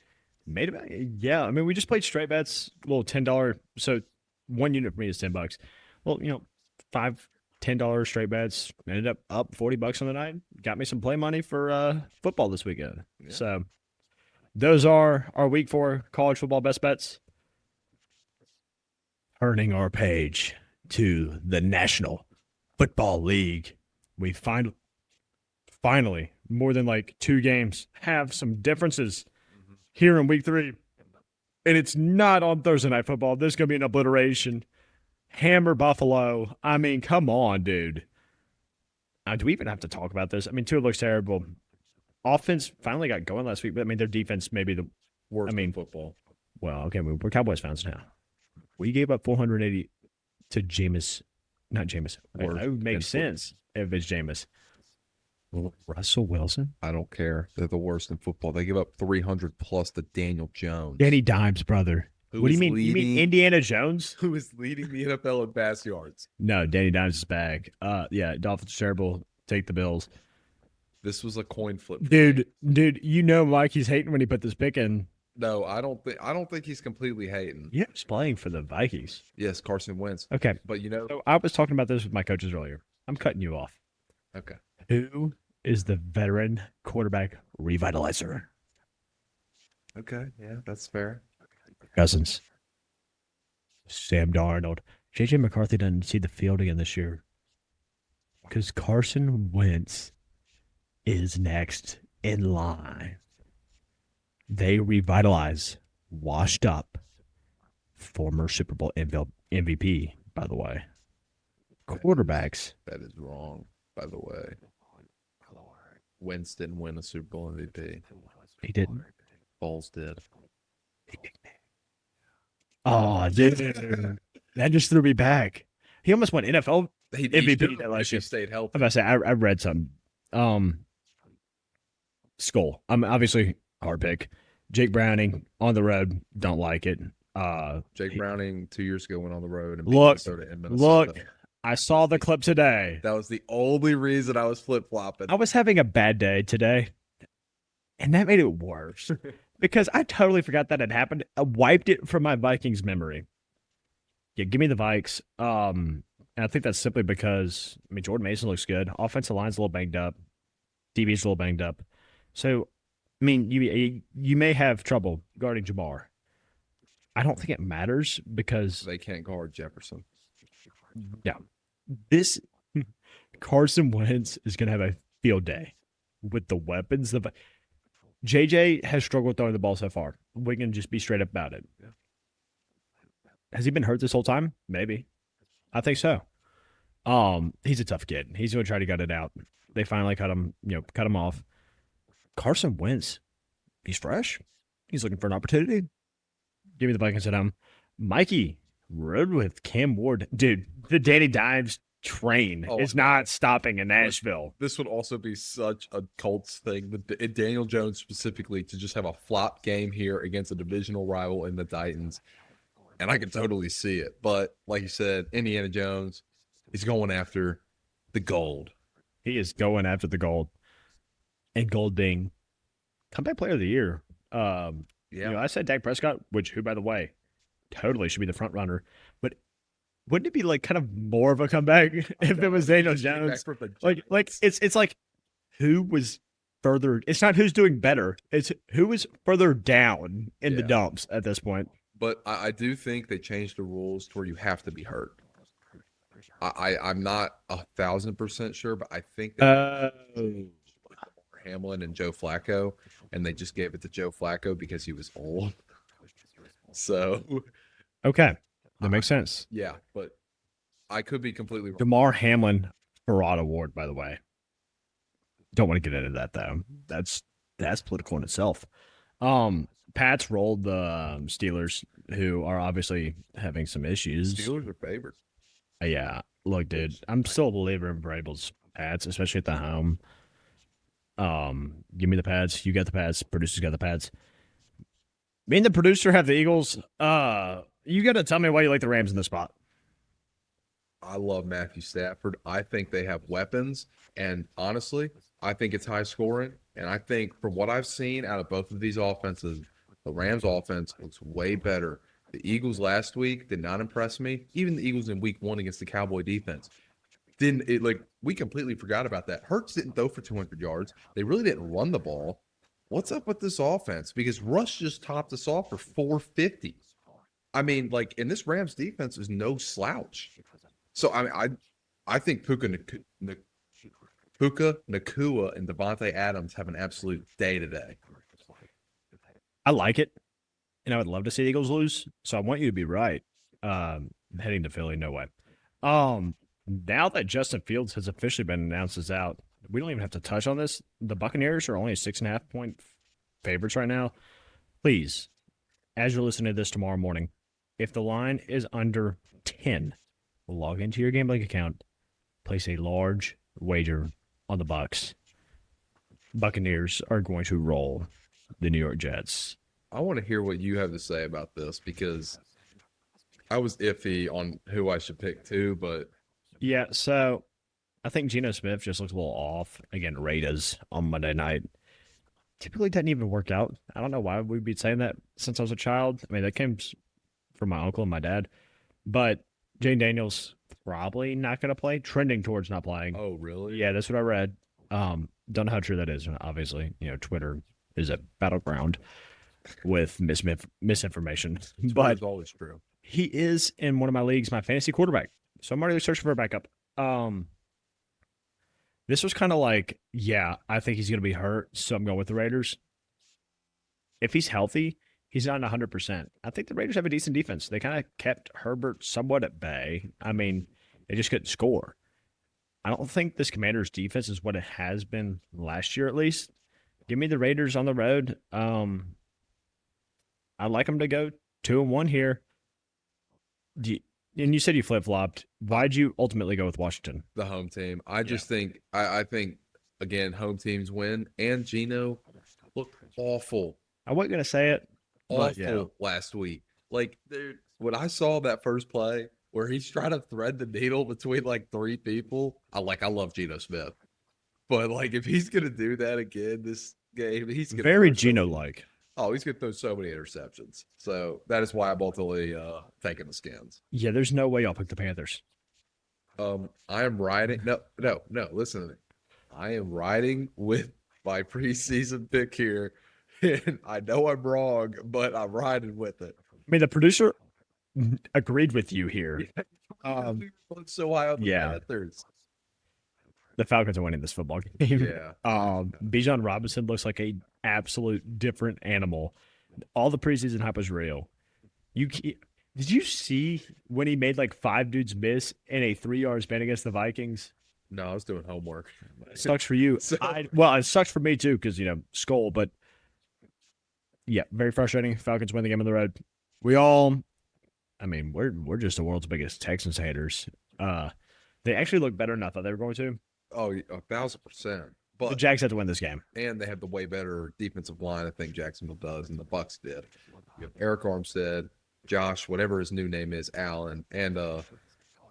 Made about, yeah. I mean, we just played straight bets, little $10. So 1 unit for me is $10. Well, $5-10 straight bets. Ended up $40 on the night. Got me some play money for football this weekend. Yeah. So those are our week 4 college football best bets. Turning our page to the National Football League. We finally, more than like 2 games, have some differences here in week 3. And it's not on Thursday Night Football. There's going to be an obliteration. Hammer Buffalo. I mean, come on, dude. Do we even have to talk about this? I mean, Tua looks terrible. Offense finally got going last week, but I mean, their defense may be the worst in football. Well, okay, we're Cowboys fans now. We gave up 480 to Jameis. Not Jameis. That would make sense if it's Jameis. Russell Wilson? I don't care. They're the worst in football. They give up 300 plus to Daniel Jones. Danny Dimes, brother. What do you mean? You mean Indiana Jones? Who is leading the NFL in pass yards? No, Danny Dimes is back. Yeah, Dolphins terrible. Take the Bills. This was a coin flip. Dude, Mike, he's hating when he put this pick in. No, I don't think he's completely hating. Yeah, he's playing for the Vikings. Yes, Carson Wentz. Okay. But so I was talking about this with my coaches earlier. I'm cutting you off. Okay. Who is the veteran quarterback revitalizer? Okay, yeah, that's fair. Cousins. Sam Darnold. J.J. McCarthy doesn't see the field again this year because Carson Wentz is next in line. They revitalize washed up former Super Bowl MVP, by the way. Quarterbacks. That is wrong, by the way. Wentz didn't win a Super Bowl MVP. He didn't. Foles did. Oh, dude. That just threw me back. He almost won NFL He MVP should've that if last he year. stayed healthy. I'm about to say, I read some. Skull. I'm obviously hard pick. Jake Browning on the road. Don't like it. Jake Browning 2 years ago went on the road and beat Look, Minnesota in Minnesota. Look, I saw the clip today. That was the only reason I was flip-flopping. I was having a bad day today, and that made it worse because I totally forgot that had happened. I wiped it from my Vikings memory. Yeah, give me the Vikes. And I think that's simply because, I mean, Jordan Mason looks good. Offensive line's a little banged up. DB's a little banged up. So, I mean, you may have trouble guarding Jamar. I don't think it matters because They can't guard Jefferson. yeah, this Carson Wentz is going to have a field day with the weapons. JJ has struggled throwing the ball so far. We can just be straight up about it. Has he been hurt this whole time? Maybe. I think so. He's a tough kid. He's going to try to gut it out. They finally cut him off. Carson Wentz, he's fresh. He's looking for an opportunity. Give me the Vikings at home. Mikey rode with Cam Ward. Dude, the Danny Dimes train is not stopping in Nashville. This would also be such a Colts thing. Daniel Jones specifically to just have a flop game here against a divisional rival in the Titans. And I can totally see it. But like you said, Indiana Jones, he's going after the gold. He is going after the gold. And gold being comeback player of the year. I said Dak Prescott, who, by the way, totally should be the front runner. But wouldn't it be like kind of more of a comeback if it was Daniel Jones? It's like who was further. It's not who's doing better. It's who was further down in the dumps at this point. But I do think they changed the rules to where you have to be hurt. I'm not 1,000% sure, but I think that Hamlin and Joe Flacco, and they just gave it to Joe Flacco because he was old. So, okay, that makes sense. Yeah, but I could be completely wrong. DeMar Hamlin Farad Award, by the way. Don't want to get into that though. That's political in itself. Pats rolled the Steelers, who are obviously having some issues. Steelers are favored. Yeah, look, dude, I'm still a believer in Vrabel's Pats, especially at the home. Give me the Pats. You got the Pats. Producer's got the Pats. Me and the producer have the Eagles. You got to tell me why you like the Rams in this spot. I love Matthew Stafford. I think they have weapons, and honestly, I think it's high scoring. And I think from what I've seen out of both of these offenses, the Rams offense looks way better. The Eagles last week did not impress me. Even the Eagles in week 1 against the Cowboy defense. We completely forgot about that. Hurts didn't throw for 200 yards. They really didn't run the ball. What's up with this offense? Because Rush just topped us off for 450. I mean, and this Rams defense is no slouch. So I think Puka Nacua and Devontae Adams have an absolute day today. I like it, and I would love to see the Eagles lose. So I want you to be right. Heading to Philly, no way. Now that Justin Fields has officially been announced as out, we don't even have to touch on this. The Buccaneers are only 6.5 point favorites right now. Please, as you're listening to this tomorrow morning, if the line is under 10, log into your gambling account, place a large wager on the Bucs. Buccaneers are going to roll the New York Jets. I want to hear what you have to say about this because I was iffy on who I should pick too, but yeah, so I think Geno Smith just looks a little off. Again, Raiders on Monday night. Typically doesn't even work out. I don't know why we'd be saying that since I was a child. I mean, that came from my uncle and my dad. But Jane Daniels probably not going to play, trending towards not playing. Oh, really? Yeah, that's what I read. Don't know how true that is. Obviously, Twitter is a battleground with misinformation. But it's always true. He is in one of my leagues, my fantasy quarterback. So I'm already searching for a backup. This was kind of like, I think he's going to be hurt, so I'm going with the Raiders. if he's healthy, he's not 100%. I think the Raiders have a decent defense. They kind of kept Herbert somewhat at bay. I mean, they just couldn't score. I don't think this Commanders defense is what it has been last year, at least. Give me the Raiders on the road. I'd like them to go 2-1 here. And you said you flip flopped. Why'd you ultimately go with Washington? The home team. I just think I think again home teams win. And Geno looked awful. I wasn't gonna say it. Awful last week. Like, dude, when I saw that first play where he's trying to thread the needle between like 3 people, I love Geno Smith. But like if he's gonna do that again this game, he's gonna very Geno-like. He's gonna throw so many interceptions. So that is why I'm ultimately taking the Skins. Yeah, there's no way I'll pick the Panthers. I am riding. No. Listen to me. I am riding with my preseason pick here, and I know I'm wrong, but I'm riding with it. I mean, the producer agreed with you here. So high on the Panthers. The Falcons are winning this football game. Yeah. Bijan Robinson looks like a absolute different animal. All the preseason hype was real. Did you see when he made like 5 dudes miss in a 3-yard span against the Vikings? No, I was doing homework. It sucks for you. It sucks for me too because Skull. But yeah, very frustrating. Falcons win the game on the road. We're just the world's biggest Texans haters. They actually look better than I thought they were going to. Oh, 1,000%. But the Jags have to win this game, and they have the way better defensive line. I think Jacksonville does, and the Bucs did. You have Eric Armstead, Josh, whatever his new name is, Allen, and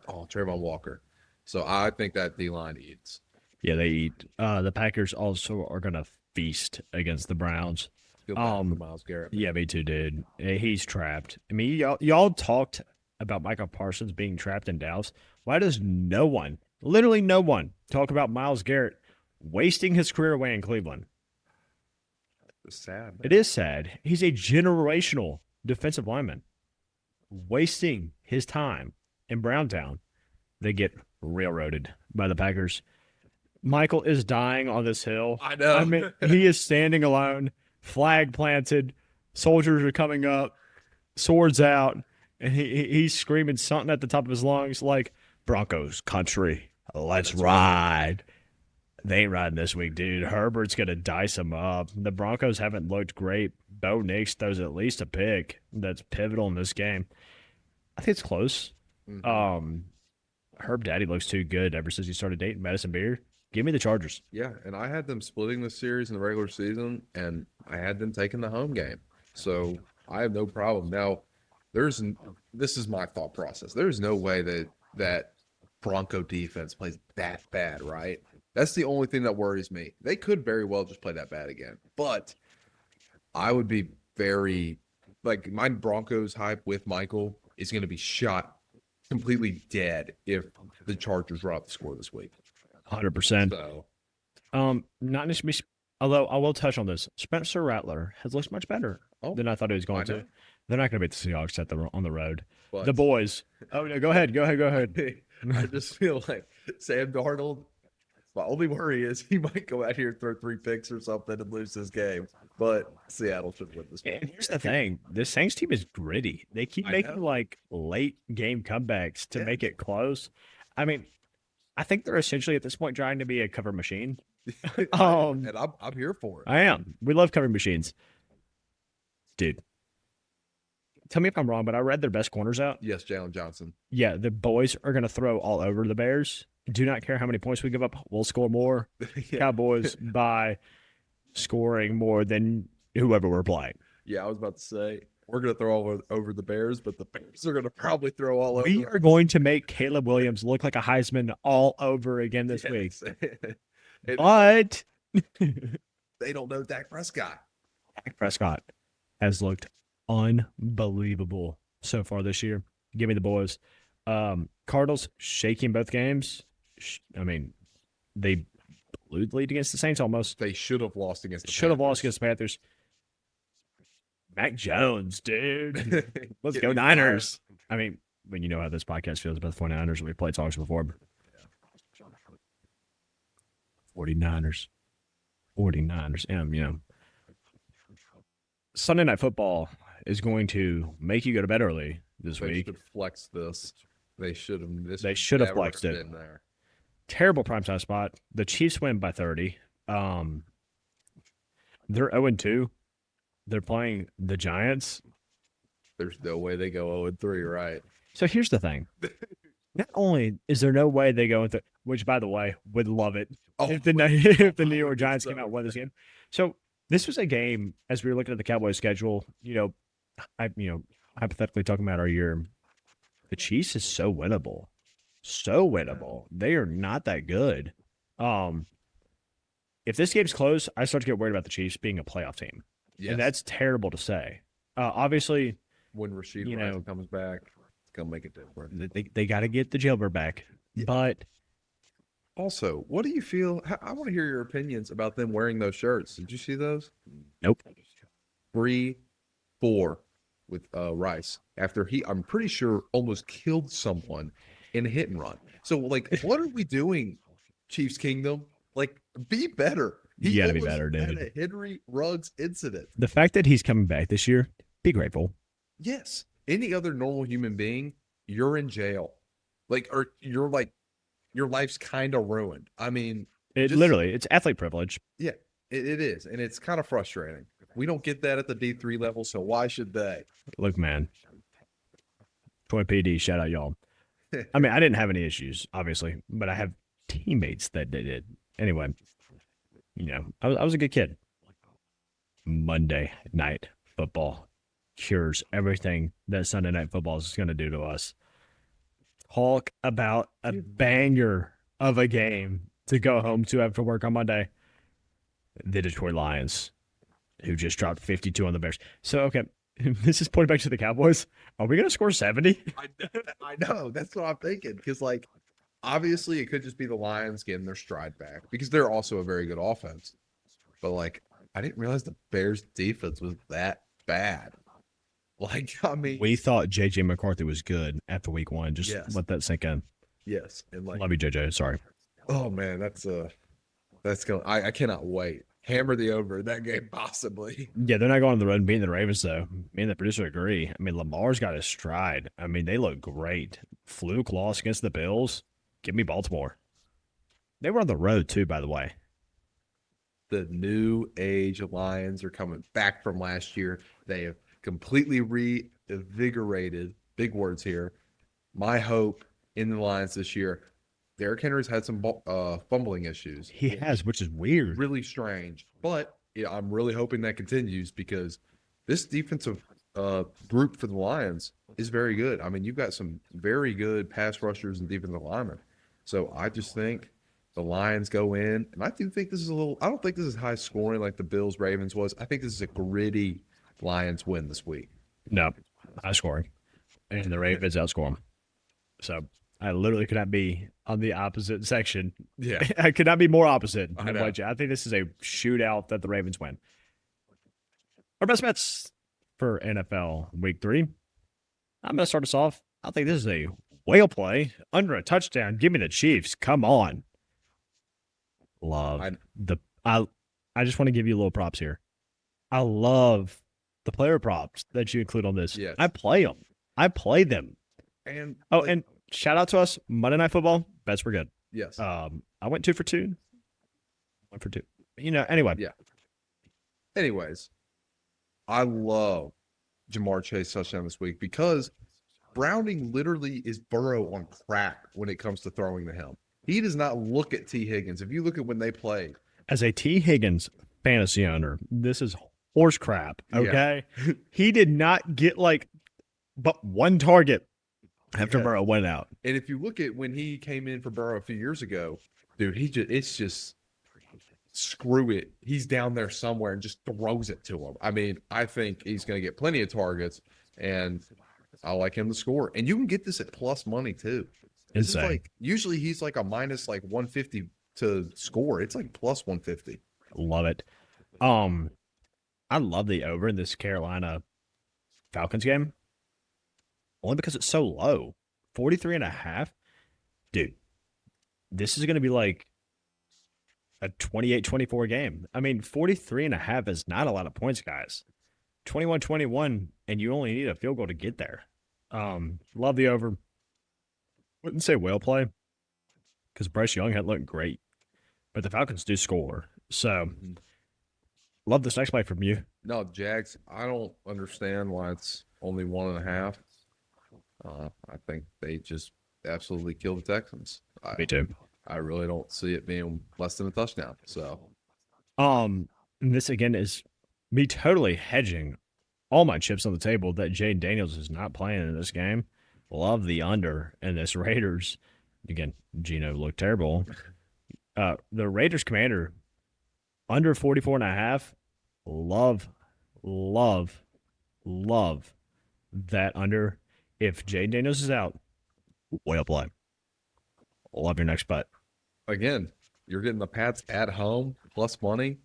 Trayvon Walker. So I think that D-line eats. Yeah, they eat. The Packers also are gonna feast against the Browns. Feel bad for Myles Garrett. Yeah, me too, dude. He's trapped. I mean, y'all talked about Michael Parsons being trapped in Dallas. Why does no one, literally no one, talk about Myles Garrett wasting his career away in Cleveland? It's sad. Man. It is sad. He's a generational defensive lineman wasting his time in Browntown. They get railroaded by the Packers. Michael is dying on this hill. I know. I mean, he is standing alone, flag planted, soldiers are coming up, swords out, and he's screaming something at the top of his lungs like, Broncos country, let's ride. They ain't riding this week, dude. Herbert's going to dice them up. The Broncos haven't looked great. Bo Nix throws at least a pick that's pivotal in this game. I think it's close. Mm-hmm. Herb Daddy looks too good ever since he started dating Madison Beer. Give me the Chargers. Yeah, and I had them splitting the series in the regular season, and I had them taking the home game. So I have no problem. Now, this is my thought process. There's no way that Bronco defense plays that bad, right? That's the only thing that worries me. They could very well just play that bad again. But I would be my Broncos hype with Michael is going to be shot completely dead if the Chargers run up the score this week. 100%. So, not necessarily. Although I will touch on this, Spencer Rattler has looked much better than I thought he was going to. They're not going to beat the Seahawks on the road. But the boys. Oh no, go ahead. I just feel like Sam Darnold. My only worry is he might go out here and throw 3 picks or something and lose this game. But Seattle should win this game. And here's the thing. This Saints team is gritty. They keep making like late game comebacks to make it close. I mean, I think they're essentially at this point trying to be a cover machine. And I'm here for it. I am. We love covering machines. Dude. Tell me if I'm wrong, but I read their best corners out. Yes, Jalen Johnson. Yeah, the boys are going to throw all over the Bears. Do not care how many points we give up. We'll score more. Cowboys by scoring more than whoever we're playing. Yeah, I was about to say, we're going to throw all over the Bears, but the Bears are going to probably throw all over. We are going to make Caleb Williams look like a Heisman all over again this week. But they don't know Dak Prescott. Dak Prescott has looked unbelievable so far this year. Give me the boys. Cardinals shaking both games. I mean, they blew the lead against the Saints almost. They should have lost against the Should have lost against the Panthers. Mac Jones, dude. Let's go Niners. I mean, when you know how this podcast feels about the 49ers, we've played songs before. 49ers. And, Sunday Night Football is going to make you go to bed early this They week. should flex this. They should have. They should have never flexed it. been there. Terrible primetime spot. The Chiefs win by 30. They're 0-2. They're playing the Giants. There's no way they go 0-3, right? So here's the thing. Not only is there no way they go into, which by the way, would love it if the New York Giants came out and won this game. So this was a game as we were looking at the Cowboys schedule. Hypothetically talking about our year, the Chiefs is so winnable, so winnable. They are not that good. If this game's close, I start to get worried about the Chiefs being a playoff team, Yes. and that's terrible to say. Obviously, when Rashid Rice comes back, it's gonna make a difference. they got to get the jailbird back, but. Also, what do you feel? I want to hear your opinions about them wearing those shirts. Did you see those? Nope. 3-4 with Rice after I'm pretty sure, almost killed someone in a hit and run. So, like, what are we doing, Chiefs Kingdom? Like, be better. You got to be better, dude. Had a Henry Ruggs incident. The fact that he's coming back this year, be grateful. Yes. Any other normal human being, you're in jail. Like, or you're like, your life's kind of ruined. I mean, it's athlete privilege. Yeah, it is. And it's kind of frustrating. We don't get that at the D3 level, so why should they? Look, man. Troy PD, shout out y'all. I mean, I didn't have any issues, obviously, but I have teammates that did. Anyway, I was a good kid. Monday Night Football cures everything that Sunday Night Football is going to do to us. Talk about a banger of a game to go home to after work on Monday. The Detroit Lions, who just dropped 52 on the Bears. So, okay, this is pointing back to the Cowboys. Are we going to score 70? I know. That's what I'm thinking. Because, like, obviously it could just be the Lions getting their stride back because they're also a very good offense. But, like, I didn't realize the Bears' defense was that bad. Like, I mean, we thought J.J. McCarthy was good after week one. Just let that sink in. Yes. And like, love you, J.J. Sorry. Oh, man, that's going to, I cannot wait. Hammer the over in that game, possibly. Yeah, they're not going on the road and beating the Ravens, though. Me and the producer agree. I mean, Lamar's got his stride. I mean, they look great. Fluke loss against the Bills. Give me Baltimore. They were on the road, too, by the way. The new age Lions are coming back from last year. They have completely reinvigorated, big words here, my hope in the Lions this year. Derrick Henry's had some fumbling issues. He has, which is weird. Really strange. But I'm really hoping that continues because this defensive group for the Lions is very good. I mean, you've got some very good pass rushers and defensive linemen. So I just think the Lions go in, and I do think this is I don't think this is high scoring like the Bills-Ravens was. I think this is a gritty Lions win this week. No, high scoring. And the Ravens outscore them. So I literally could not be on the opposite section. Yeah. I could not be more opposite. I know. I think this is a shootout that the Ravens win. Our best bets for NFL Week 3. I'm going to start us off. I think this is a whale play. Under a touchdown. Give me the Chiefs. Come on. I just want to give you a little props here. I love the player props that you include on this. Yes. I play them. I play them. And and shout out to us, Monday Night Football. Bets were good. yes. I went 2 for 2. 1 for 2. Anyway. Yeah. Anyways, I love Jamar Chase touchdown this week because Browning literally is Burrow on crack when it comes to throwing to him. He does not look at T. Higgins. If you look at when they played. As a T. Higgins fantasy owner, this is horse crap, okay? Yeah. He did not get but one target after Burrow went out. And if you look at when he came in for Burrow a few years ago, dude, it's just screw it. He's down there somewhere and just throws it to him. I mean, I think he's going to get plenty of targets, and I like him to score. And you can get this at plus money too. It's usually he's like a minus 150 to score. It's like plus 150. Love it. I love the over in this Carolina Falcons game. Only because it's so low. 43.5. Dude, this is going to be like a 28-24 game. I mean, 43.5 is not a lot of points, guys. 21-21, and you only need a field goal to get there. Love the over. Wouldn't say well play because Bryce Young had looked great, but the Falcons do score. So love this next play from you. No, Jags, I don't understand why it's only 1.5. I think they just absolutely kill the Texans. Me too. I really don't see it being less than a touchdown. So, And this again is me totally hedging all my chips on the table that Jaden Daniels is not playing in this game. Love the under in this Raiders. Again, Gino looked terrible. The Raiders commander under 44.5. Love that under. If Jaden Daniels is out, well play. Love your next bet. again, you're getting the Pats at home plus money.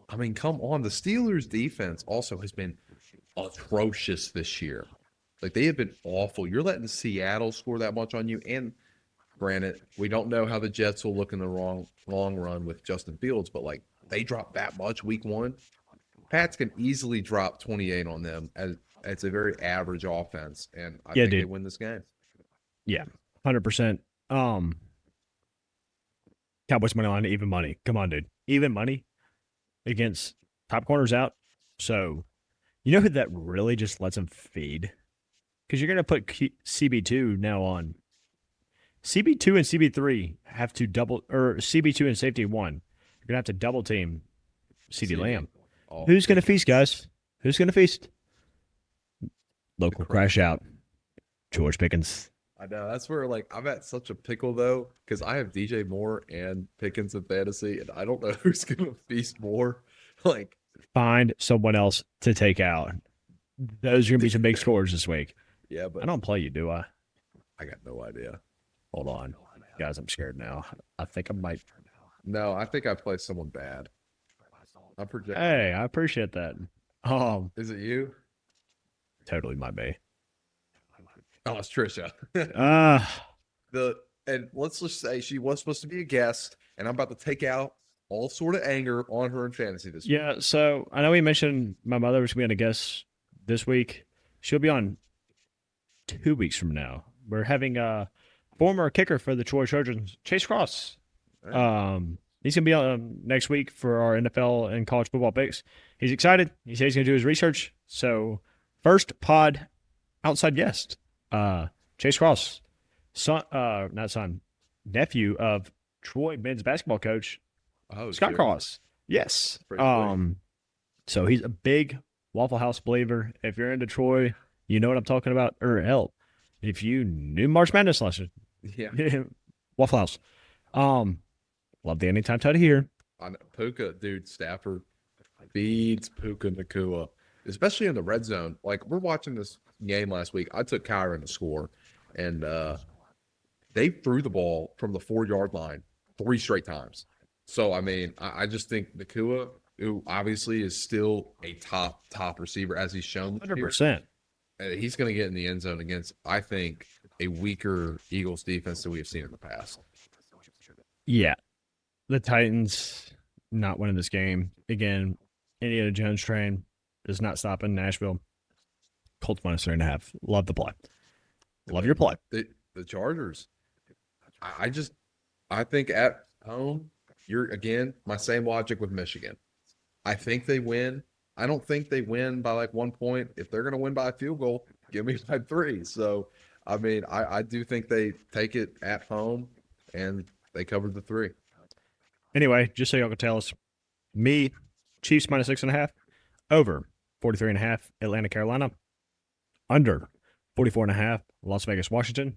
I mean, come on. The Steelers' defense also has been atrocious this year. Like, they have been awful. You're letting Seattle score that much on you. And granted, we don't know how the Jets will look in the long run with Justin Fields, but, like, they dropped that much week 1. Pats can easily drop 28 on them as it's a very average offense, and I think they win this game. Yeah, 100%. Cowboys money line, even money. Come on, dude. Even money against top corners out. So, you know who that really just lets them feed? Because you're going to put CB2 now on. CB2 and CB3 have to double, or CB2 and safety 1. You're going to have to double team CD Lamb. Oh, Who's going to feast, guys? Who's going to feast? Local crash out. George Pickens. I know. That's where, like, I'm at such a pickle, though, because I have DJ Moore and Pickens in fantasy, and I don't know who's going to feast more. Like, find someone else to take out. Those are going to be some big scores this week. yeah, but I don't play you, do I? I got no idea. Hold on. Guys, I'm scared now. I think I might. No, I think I play someone bad. I'm projecting. Hey, I appreciate that. Is it you? Totally might be. Oh, it's Trisha. And let's just say she was supposed to be a guest, and I'm about to take out all sort of anger on her in fantasy this week. Yeah, so I know we mentioned my mother was going to be on a guest this week. She'll be on 2 weeks from now. We're having a former kicker for the Troy Trojans, Chase Cross. Right. He's going to be on next week for our NFL and college football picks. He's excited. He says he's going to do his research. So, first outside guest, Chase Cross, nephew of Troy men's basketball coach, Scott Jerry. Cross. Yes. Pretty sweet. So he's a big Waffle House believer. If you're into Troy, you know what I'm talking about. Or hell, if you knew March Madness last year, Yeah. Waffle House. Love the anytime title here. On Puka, dude, Stafford feeds Puka Nakua, especially in the red zone. Like, we're watching this game last week. I took Kyron to score, and they threw the ball from the 4-yard line 3 straight times. So, I mean, I just think Nakua, who obviously is still a top receiver, as he's shown this year, 100%. he's going to get in the end zone against, I think, a weaker Eagles defense than we have seen in the past. Yeah. The Titans not winning this game. Again, Indiana Jones train is not stopping Nashville. Colts minus 3.5. Love the play. Love your play. The Chargers, I think at home, you're, again, my same logic with Michigan. I think they win. I don't think they win by like 1 point. If they're going to win by a field goal, give me by 3. So, I mean, I do think they take it at home, and they covered the 3. Anyway, just so y'all can tell us, me, Chiefs minus 6.5, over 43.5, Atlanta, Carolina, under 44.5, Las Vegas, Washington,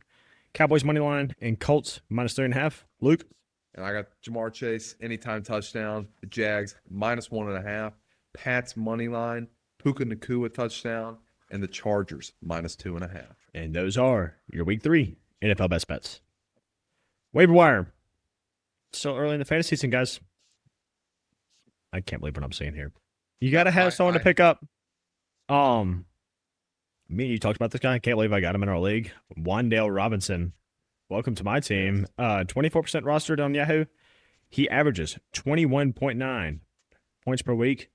Cowboys money line, and Colts minus 3.5. Luke? And I got Jamar Chase, anytime touchdown. The Jags minus 1.5. Pats money line, Puka Nakua touchdown, and the Chargers minus 2.5. And those are your week 3 NFL best bets. Waiver wire. Still early in the fantasy season, guys. I can't believe what I'm saying here. You got to have someone to pick up. Me and you talked about this guy. I can't believe I got him in our league. Wandale Robinson. Welcome to my team. 24% rostered on Yahoo. He averages 21.9 points per week.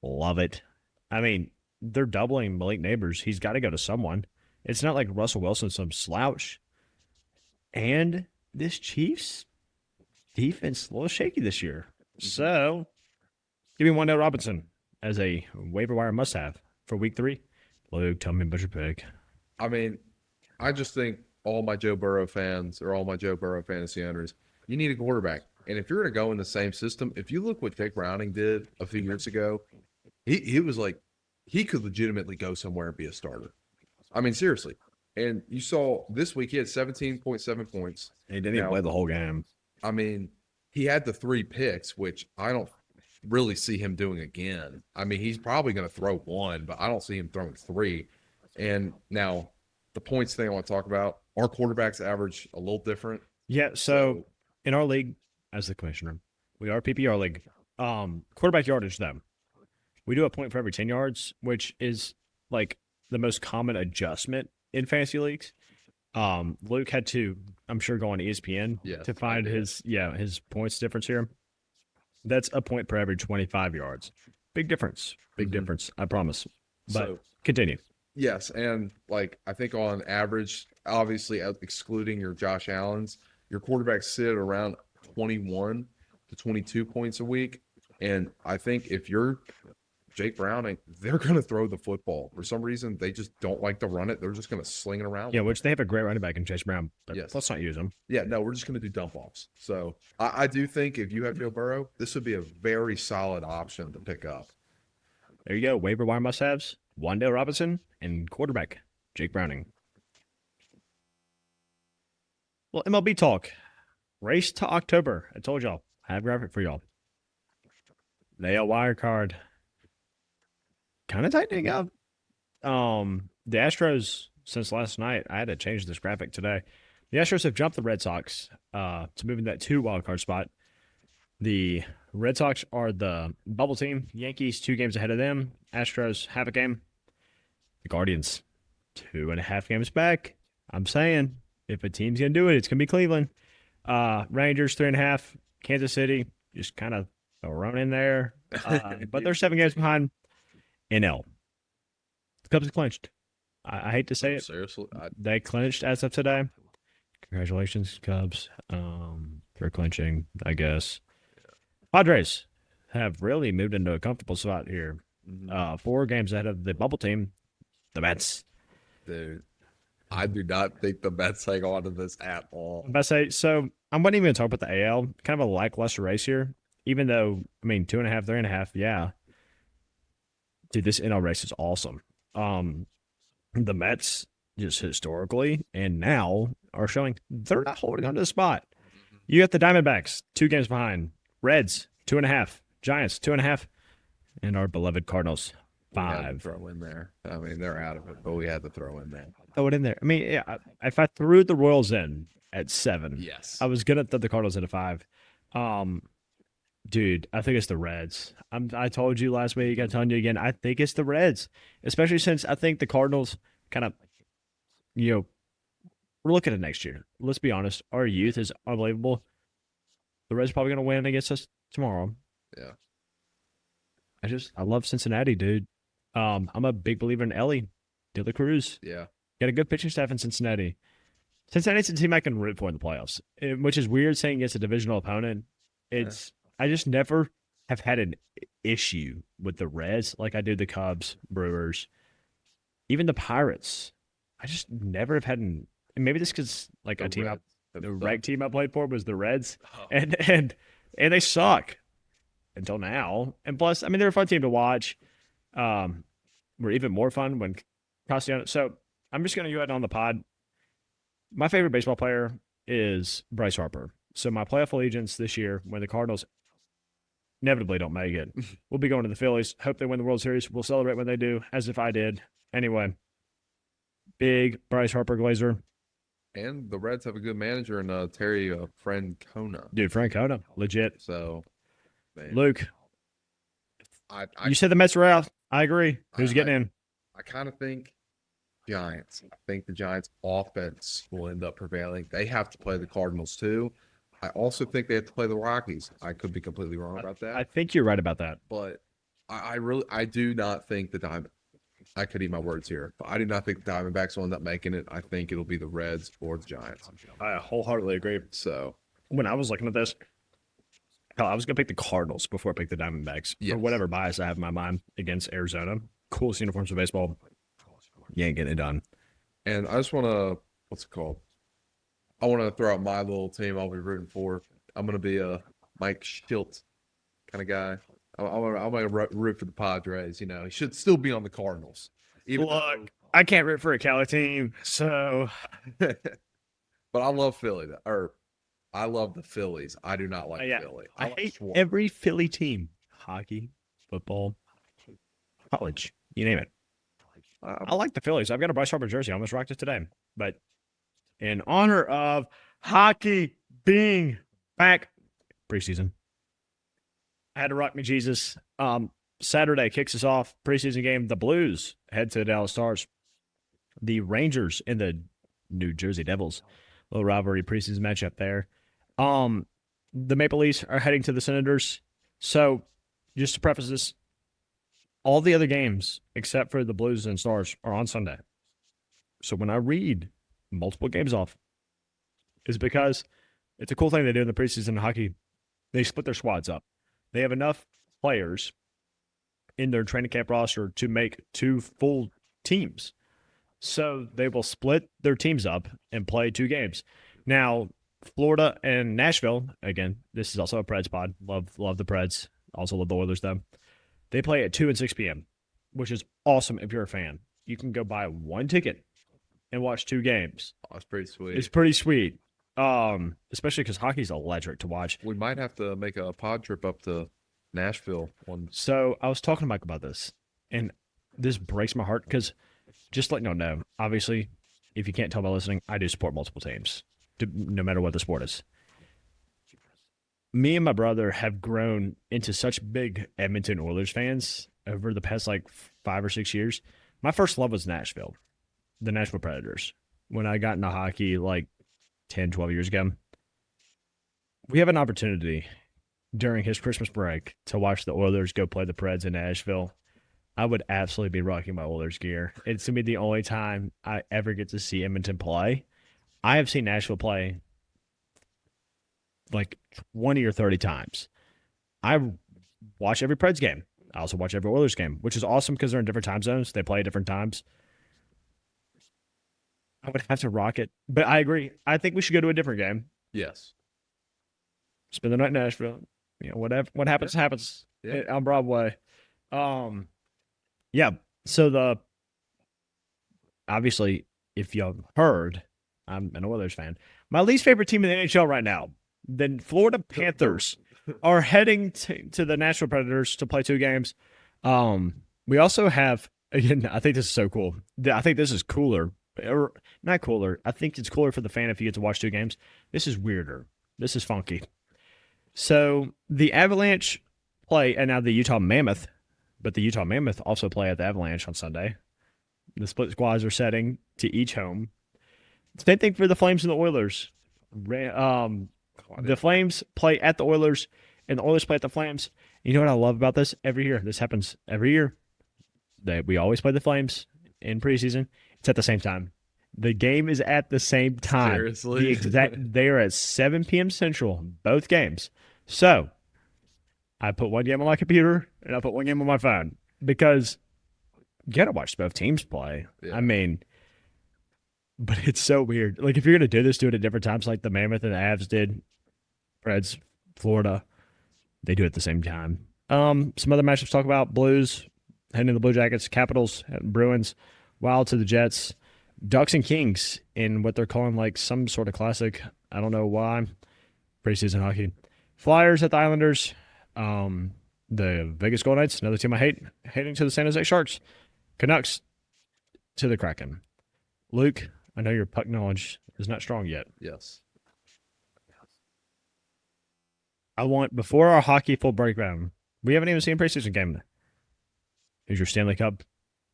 Love it. I mean, they're doubling Malik Neighbors. He's got to go to someone. It's not like Russell Wilson's some slouch. And this Chiefs defense a little shaky this year. So give me Wandale Robinson as a waiver wire must-have for week 3. Luke, tell me about your pick. I mean, I just think all my Joe Burrow fans or all my Joe Burrow fantasy owners, you need a quarterback. And if you're going to go in the same system, if you look what Jake Browning did a few years ago, he was like, he could legitimately go somewhere and be a starter. I mean, seriously. And you saw this week he had 17.7 points. He didn't even play the whole game. I mean, he had the 3 picks, which I don't really see him doing again. I mean, he's probably going to throw 1, but I don't see him throwing 3. And now the points thing I want to talk about, our quarterbacks average a little different. Yeah, so in our league, as the commissioner, we are PPR league. Quarterback yardage, though. We do a point for every 10 yards, which is like the most common adjustment in fantasy leagues. Luke had to, I'm sure, go on ESPN to find his points difference here. That's a point per every 25 yards. Big difference. Big difference, I promise. But continue. Yes, and like I think on average, obviously excluding your Josh Allens, your quarterbacks sit around 21 to 22 points a week. And I think if you're Jake Browning, they're going to throw the football. For some reason, they just don't like to run it. They're just going to sling it around. Yeah, which they have a great running back in Chase Brown. But let's not use him. Yeah, no, we're just going to do dump offs. So I do think if you have Joe Burrow, this would be a very solid option to pick up. There you go. Waiver wire must-haves. Wandale Robinson and quarterback Jake Browning. Well, MLB talk. Race to October. I told y'all. I have a graphic for y'all. Nail wire card. Kind of tightening up. The Astros, since last night, I had to change this graphic today. The Astros have jumped the Red Sox to move in that 2 wild card spot. The Red Sox are the bubble team. Yankees 2 games ahead of them. Astros half a game. The Guardians 2.5 games back. I'm saying if a team's gonna do it, it's gonna be Cleveland. Rangers 3.5. Kansas City just kind of thrown in there, but they're 7 games behind. NL. The Cubs have clinched. I hate to say it. Seriously, they clinched as of today. Congratulations, Cubs, for clinching, I guess. Padres have really moved into a comfortable spot here. 4 games ahead of the bubble team, the Mets. Dude, I do not think the Mets hang on to this at all. I'm about to say, so I'm not even going to talk about the AL. Kind of a lackluster race here, even though, 2.5, 3.5, yeah. Dude, this NL race is awesome. The Mets, just historically, and now are showing they're not holding on to the spot. You got the Diamondbacks, 2 games behind. Reds, 2.5. Giants, 2.5. And our beloved Cardinals, 5. Throw in there. I mean, they're out of it, but we had to throw in there. Throw it in there. If I threw the Royals in at 7, yes, I was gonna throw the Cardinals in at 5. Dude, I think it's the Reds. I told you last week. I'm telling you again. I think it's the Reds, especially since I think the Cardinals kind of, we're looking at next year. Let's be honest. Our youth is unbelievable. The Reds are probably going to win against us tomorrow. Yeah. I love Cincinnati, dude. I'm a big believer in Ellie De La Cruz. Yeah. Got a good pitching staff in Cincinnati. Cincinnati's a team I can root for in the playoffs, which is weird saying against a divisional opponent. I just never have had an issue with the Reds like I do the Cubs, Brewers, even the Pirates. I just never have had and maybe this because like the reg team I played for was the Reds, and they suck until now. And plus, they're a fun team to watch. We're even more fun when Castellanos. So I'm just gonna go ahead on the pod. My favorite baseball player is Bryce Harper. So my playoff allegiance this year, when the Cardinals inevitably don't make it, we'll be going to the Phillies. Hope they win the World Series. We'll celebrate when they do, as if I did. Anyway, big Bryce Harper Glazer. And the Reds have a good manager in Terry Francona. Dude, Francona, legit. So, man. Luke, you said the Mets were out. I agree. Who's getting in? I kind of think Giants. I think the Giants' offense will end up prevailing. They have to play the Cardinals too. I also think they have to play the Rockies. I could be completely wrong about that. I think you're right about that. But I do not think the I could eat my words here. But I do not think the Diamondbacks will end up making it. I think it'll be the Reds or the Giants. I wholeheartedly agree. So When I was looking at this, hell, I was going to pick the Cardinals before I picked the Diamondbacks. Yes. For whatever bias I have in my mind against Arizona. Coolest uniforms of baseball. You ain't getting it done. And I just want to, what's it called? I want to throw out my little team I'll be rooting for. I'm going to be a Mike Schilt kind of guy. I'm going to root for the Padres. You know, he should still be on the Cardinals. Even Look, I can't root for a Cali team, so. but I love Philly. Or I love the Phillies. I do not like Philly. I like hate Schwarber. every Philly team. Hockey, football, college, you name it. I like the Phillies. I've got a Bryce Harper jersey. I almost rocked it today. But in honor of hockey being back preseason, I had to rock me Jesus. Saturday kicks us off preseason game. The Blues head to the Dallas Stars. The Rangers and the New Jersey Devils. Little rivalry preseason matchup there. The Maple Leafs are heading to the Senators. So, just to preface this, all the other games, except for the Blues and Stars, are on Sunday. So when I read multiple games off, it's because it's a cool thing they do in the preseason in hockey. They split their squads up. They have enough players in their training camp roster to make 2 full teams. So they will split their teams up and play 2 games. Now, Florida and Nashville, again, this is also a Preds pod. Love the Preds. Also love the Oilers, though. They play at 2 and 6 p.m., which is awesome if you're a fan. You can go buy 1 ticket and watch 2 games. Oh, it's pretty sweet. It's pretty sweet, especially because hockey's electric to watch. We might have to make a pod trip up to Nashville. So I was talking to Mike about this, and this breaks my heart because just letting you know, obviously, if you can't tell by listening, I do support multiple teams, no matter what the sport is. Me and my brother have grown into such big Edmonton Oilers fans over the past 5 or 6 years. My first love was Nashville, the Nashville Predators. When I got into hockey 10, 12 years ago, we have an opportunity during his Christmas break to watch the Oilers go play the Preds in Nashville. I would absolutely be rocking my Oilers gear. It's going to be the only time I ever get to see Edmonton play. I have seen Nashville play 20 or 30 times. I watch every Preds game. I also watch every Oilers game, which is awesome because they're in different time zones. They play at different times. I would have to rock it. But I agree. I think we should go to a different game. Yes. Spend the night in Nashville. Whatever. What happens, happens on Broadway. Yeah. So obviously, if y'all heard, I'm an Oilers fan. My least favorite team in the NHL right now, the Florida Panthers, are heading to the Nashville Predators to play 2 games. We also have, again, I think this is so cool. I think this is cooler. Or not cooler. I think it's cooler for the fan if you get to watch 2 games. This is weirder. This is funky. So the Avalanche play, and now the Utah Mammoth, but the Utah Mammoth also play at the Avalanche on Sunday. The split squads are setting to each home. Same thing for the Flames and the Oilers. The Flames play at the Oilers, and the Oilers play at the Flames. You know what I love about this? Every year, this happens every year. We always play the Flames in preseason. It's at the same time. The game is at the same time. Seriously? They are at 7 p.m. Central, both games. So I put 1 game on my computer, and I put 1 game on my phone because you got to watch both teams play. Yeah. I mean, but it's so weird. If you're going to do this, do it at different times like the Mammoth and the Avs did. Preds, Florida, they do it at the same time. Some other matchups to talk about. Blues, heading to the Blue Jackets. Capitals, Bruins, Wild to the Jets. Ducks and Kings in what they're calling some sort of classic. I don't know why. Preseason hockey. Flyers at the Islanders. The Vegas Golden Knights, another team I hate, heading to the San Jose Sharks. Canucks to the Kraken. Luke, I know your puck knowledge is not strong yet. Yes. I want, before our hockey full breakdown, we haven't even seen a preseason game. Who's your Stanley Cup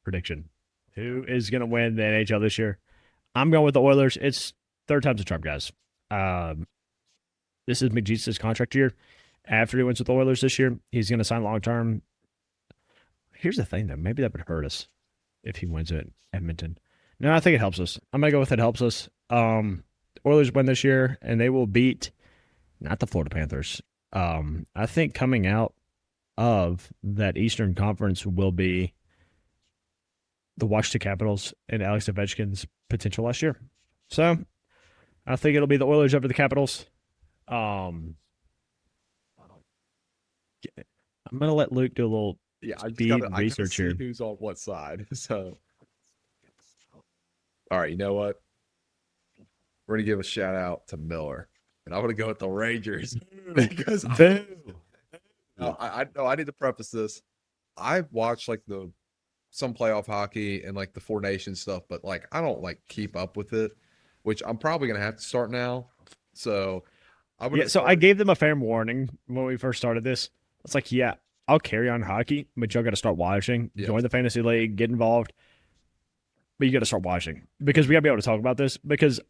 prediction? Who is going to win the NHL this year? I'm going with the Oilers. It's 3rd time's a charm, guys. This is McJesus' contract year. After he wins with the Oilers this year, he's going to sign long-term. Here's the thing, though. Maybe that would hurt us. if he wins it, Edmonton. No, I think it helps us. I'm gonna go with it helps us. Oilers win this year, and they will beat not the Florida Panthers. I think coming out of that Eastern Conference will be the Washington Capitals and Alex Ovechkin's potential last year. So I think it'll be the Oilers over the Capitals. I'm gonna let Luke do a little speed research here. Who's on what side? So, all right, you know what? We're gonna give a shout out to Miller, and I'm gonna go with the Rangers because I need to preface this. I've watched like some playoff hockey and like the Four Nations stuff, but like I don't like keep up with it, which I'm probably gonna have to start now. So I gave them a fair warning when we first started this. It's like, yeah, I'll carry on hockey, but y'all got to start watching. Yes. Join the fantasy league, get involved, but you got to start watching because we got to be able to talk about this because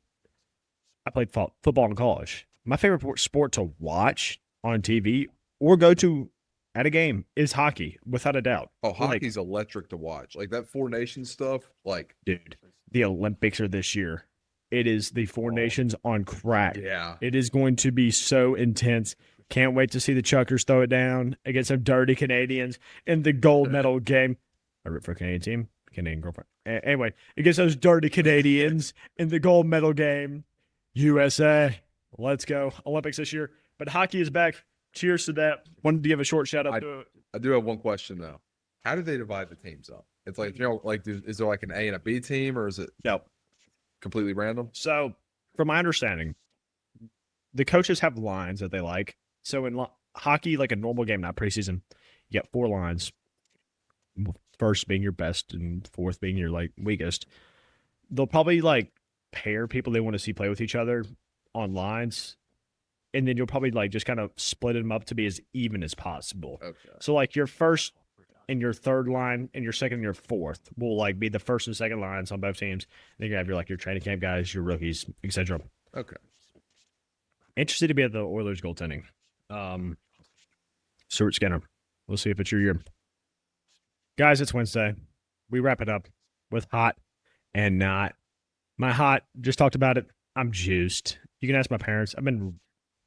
I played football in college. My favorite sport to watch on TV or go to at a game is hockey, without a doubt. Oh, hockey's electric to watch. Like that Four Nations stuff, like dude, the Olympics are this year. It is the Four Nations on crack. Yeah. It is going to be so intense. Can't wait to see the Chuckers throw it down against some dirty Canadians in the gold medal game. I root for a Canadian team, Canadian girlfriend. Anyway, against those dirty Canadians in the gold medal game. USA, let's go. Olympics this year. But hockey is back. Cheers to that. Wanted to give a short shout out to it. I do have one question though. How do they divide the teams up? It's like, is there like an A and a B team, or is it completely random? So, from my understanding, the coaches have lines that they like. So in hockey, like a normal game, not preseason, you got 4 lines. First being your best and fourth being your like weakest. They'll probably like pair people they want to see play with each other on lines, and then you'll probably like just kind of split them up to be as even as possible. Okay. So like your first and your third line and your second and your fourth will like be the first and second lines on both teams. And then you have your training camp guys, your rookies, etc. Okay. Interested to be at the Oilers goaltending. Stuart Skinner. We'll see if it's your year. Guys, it's Wednesday. We wrap it up with hot and not. My hot, just talked about it. I'm juiced. You can ask my parents. I've been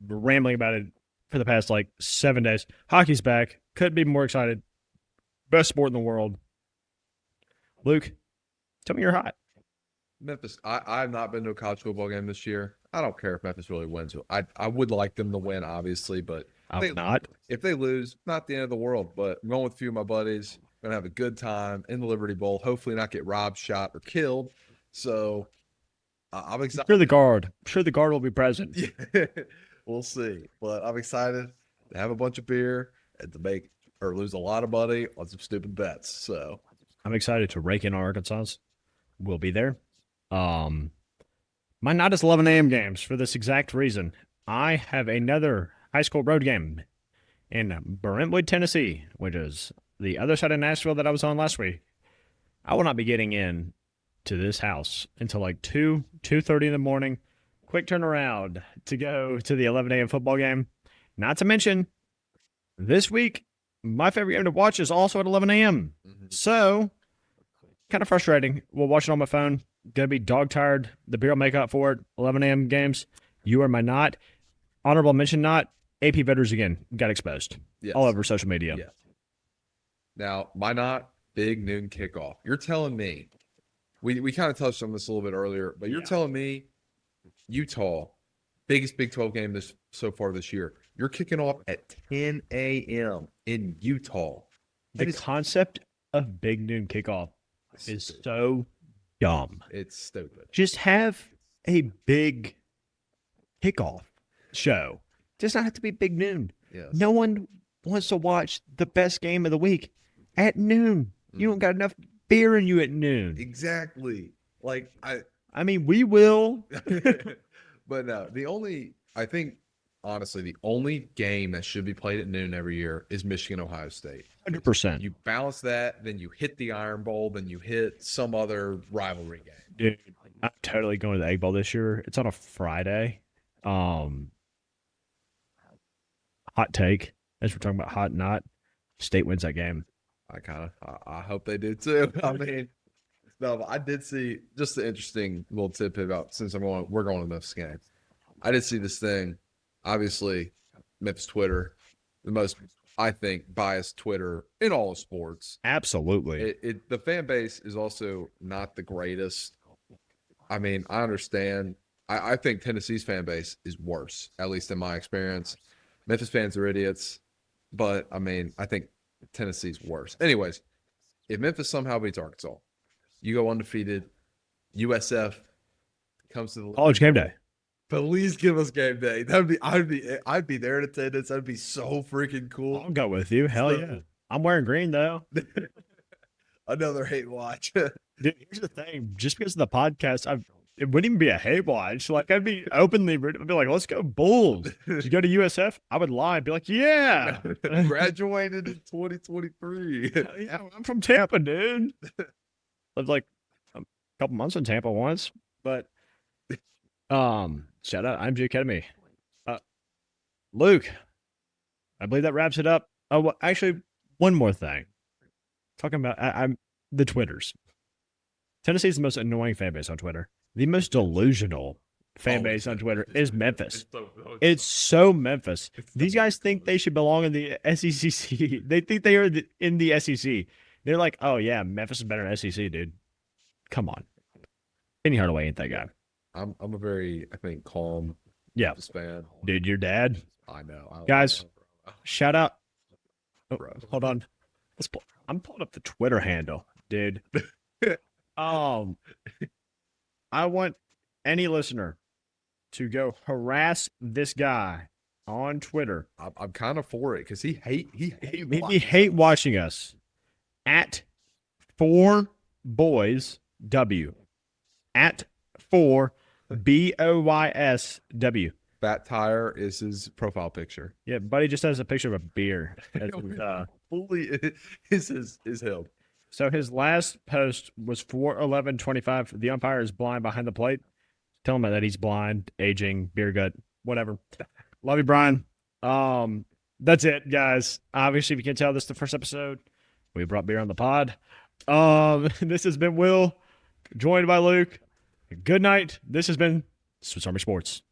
rambling about it for the past 7 days. Hockey's back. Couldn't be more excited. Best sport in the world. Luke, tell me you're hot. Memphis. I've not been to a college football game this year. I don't care if Memphis really wins. I would like them to win, obviously, but if they lose, not the end of the world. But I'm going with a few of my buddies. Gonna have a good time in the Liberty Bowl. Hopefully, not get robbed, shot, or killed. So I'm excited. I'm sure the guard will be present. Yeah, we'll see. But I'm excited to have a bunch of beer and to make or lose a lot of money on some stupid bets. So I'm excited to rake in our Arkansas. We'll be there. My night is 11 a.m. games for this exact reason. I have another high school road game in Brentwood, Tennessee, which is the other side of Nashville that I was on last week. I will not be getting in to this house until 2:30 in the morning. Quick turnaround to go to the 11 a.m. football game. Not to mention, this week, my favorite game to watch is also at 11 a.m. Mm-hmm. So, kind of frustrating. We'll watch it on my phone. Gonna be dog tired. The beer will make up for it. 11 a.m. games. You are my not. Honorable mention not. AP Veterans again got exposed. Yes. All over social media. Yeah. Now, my not big noon kickoff. You're telling me, we kind of touched on this a little bit earlier, but you're telling me Utah, biggest Big 12 game so far this year, you're kicking off at 10 a.m. in Utah. The concept of big noon kickoff is so dumb. It's stupid. Just have a big kickoff show. It does not have to be big noon. Yes. No one wants to watch the best game of the week at noon. You don't got enough beer in you at noon. Exactly. I mean, we will. But no, honestly, the only game that should be played at noon every year is Michigan, Ohio State. 100%. You balance that, then you hit the Iron Bowl, then you hit some other rivalry game. Dude, I'm totally going to the Egg Bowl this year. It's on a Friday. Hot take, as we're talking about hot and not. State wins that game. I hope they do too. I mean, No, but I did see just an interesting little tidbit about since we're going to Memphis game. I did see this thing. Obviously, Memphis Twitter, the most, I think, biased Twitter in all of sports. Absolutely. The fan base is also not the greatest. I mean, I understand. I think Tennessee's fan base is worse, at least in my experience. Memphis fans are idiots, but I mean, I think Tennessee's worse. Anyways, if Memphis somehow beats Arkansas, you go undefeated. USF comes to the College game day. Please give us game day. I'd be there in attendance. That'd be so freaking cool. I'll go with you. Hell yeah. I'm wearing green though. Another hate watch. Dude, here's the thing. Just because of the podcast, it wouldn't even be a hate watch. Like I'd be openly, I'd be like, "Let's go Bulls." Did you go to USF? I would lie and be like, "Yeah, Graduated in 2023. yeah, I'm from Tampa, dude." Lived like a couple months in Tampa once, but shout out IMG Academy. Luke, I believe that wraps it up. Oh, well, actually, one more thing. Talking about I'm the Twitters. Tennessee's the most annoying fan base on Twitter. The most delusional fan base on Twitter is Memphis. It's so Memphis. These guys think they should belong in the SEC. They think they are in the SEC. They're like, oh yeah, Memphis is better than SEC, dude. Come on. Penny Hardaway ain't that guy. I'm a very, I think, calm Memphis fan. Dude, your dad. I know. Guys, shout out. Oh, hold on. I'm pulling up the Twitter handle, dude. I want any listener to go harass this guy on Twitter. I'm kind of for it because he hate watching us at 4boysw at 4BOYSW. Fat Tire is his profile picture. Yeah, buddy just has a picture of a beer. Fully is him. So his last post was 4/11/25. The umpire is blind behind the plate. Tell him that he's blind, aging, beer gut, whatever. Love you, Brian. That's it, guys. Obviously, if you can't tell, this is the first episode. We brought beer on the pod. This has been Will, joined by Luke. Good night. This has been Swiss Army Sports.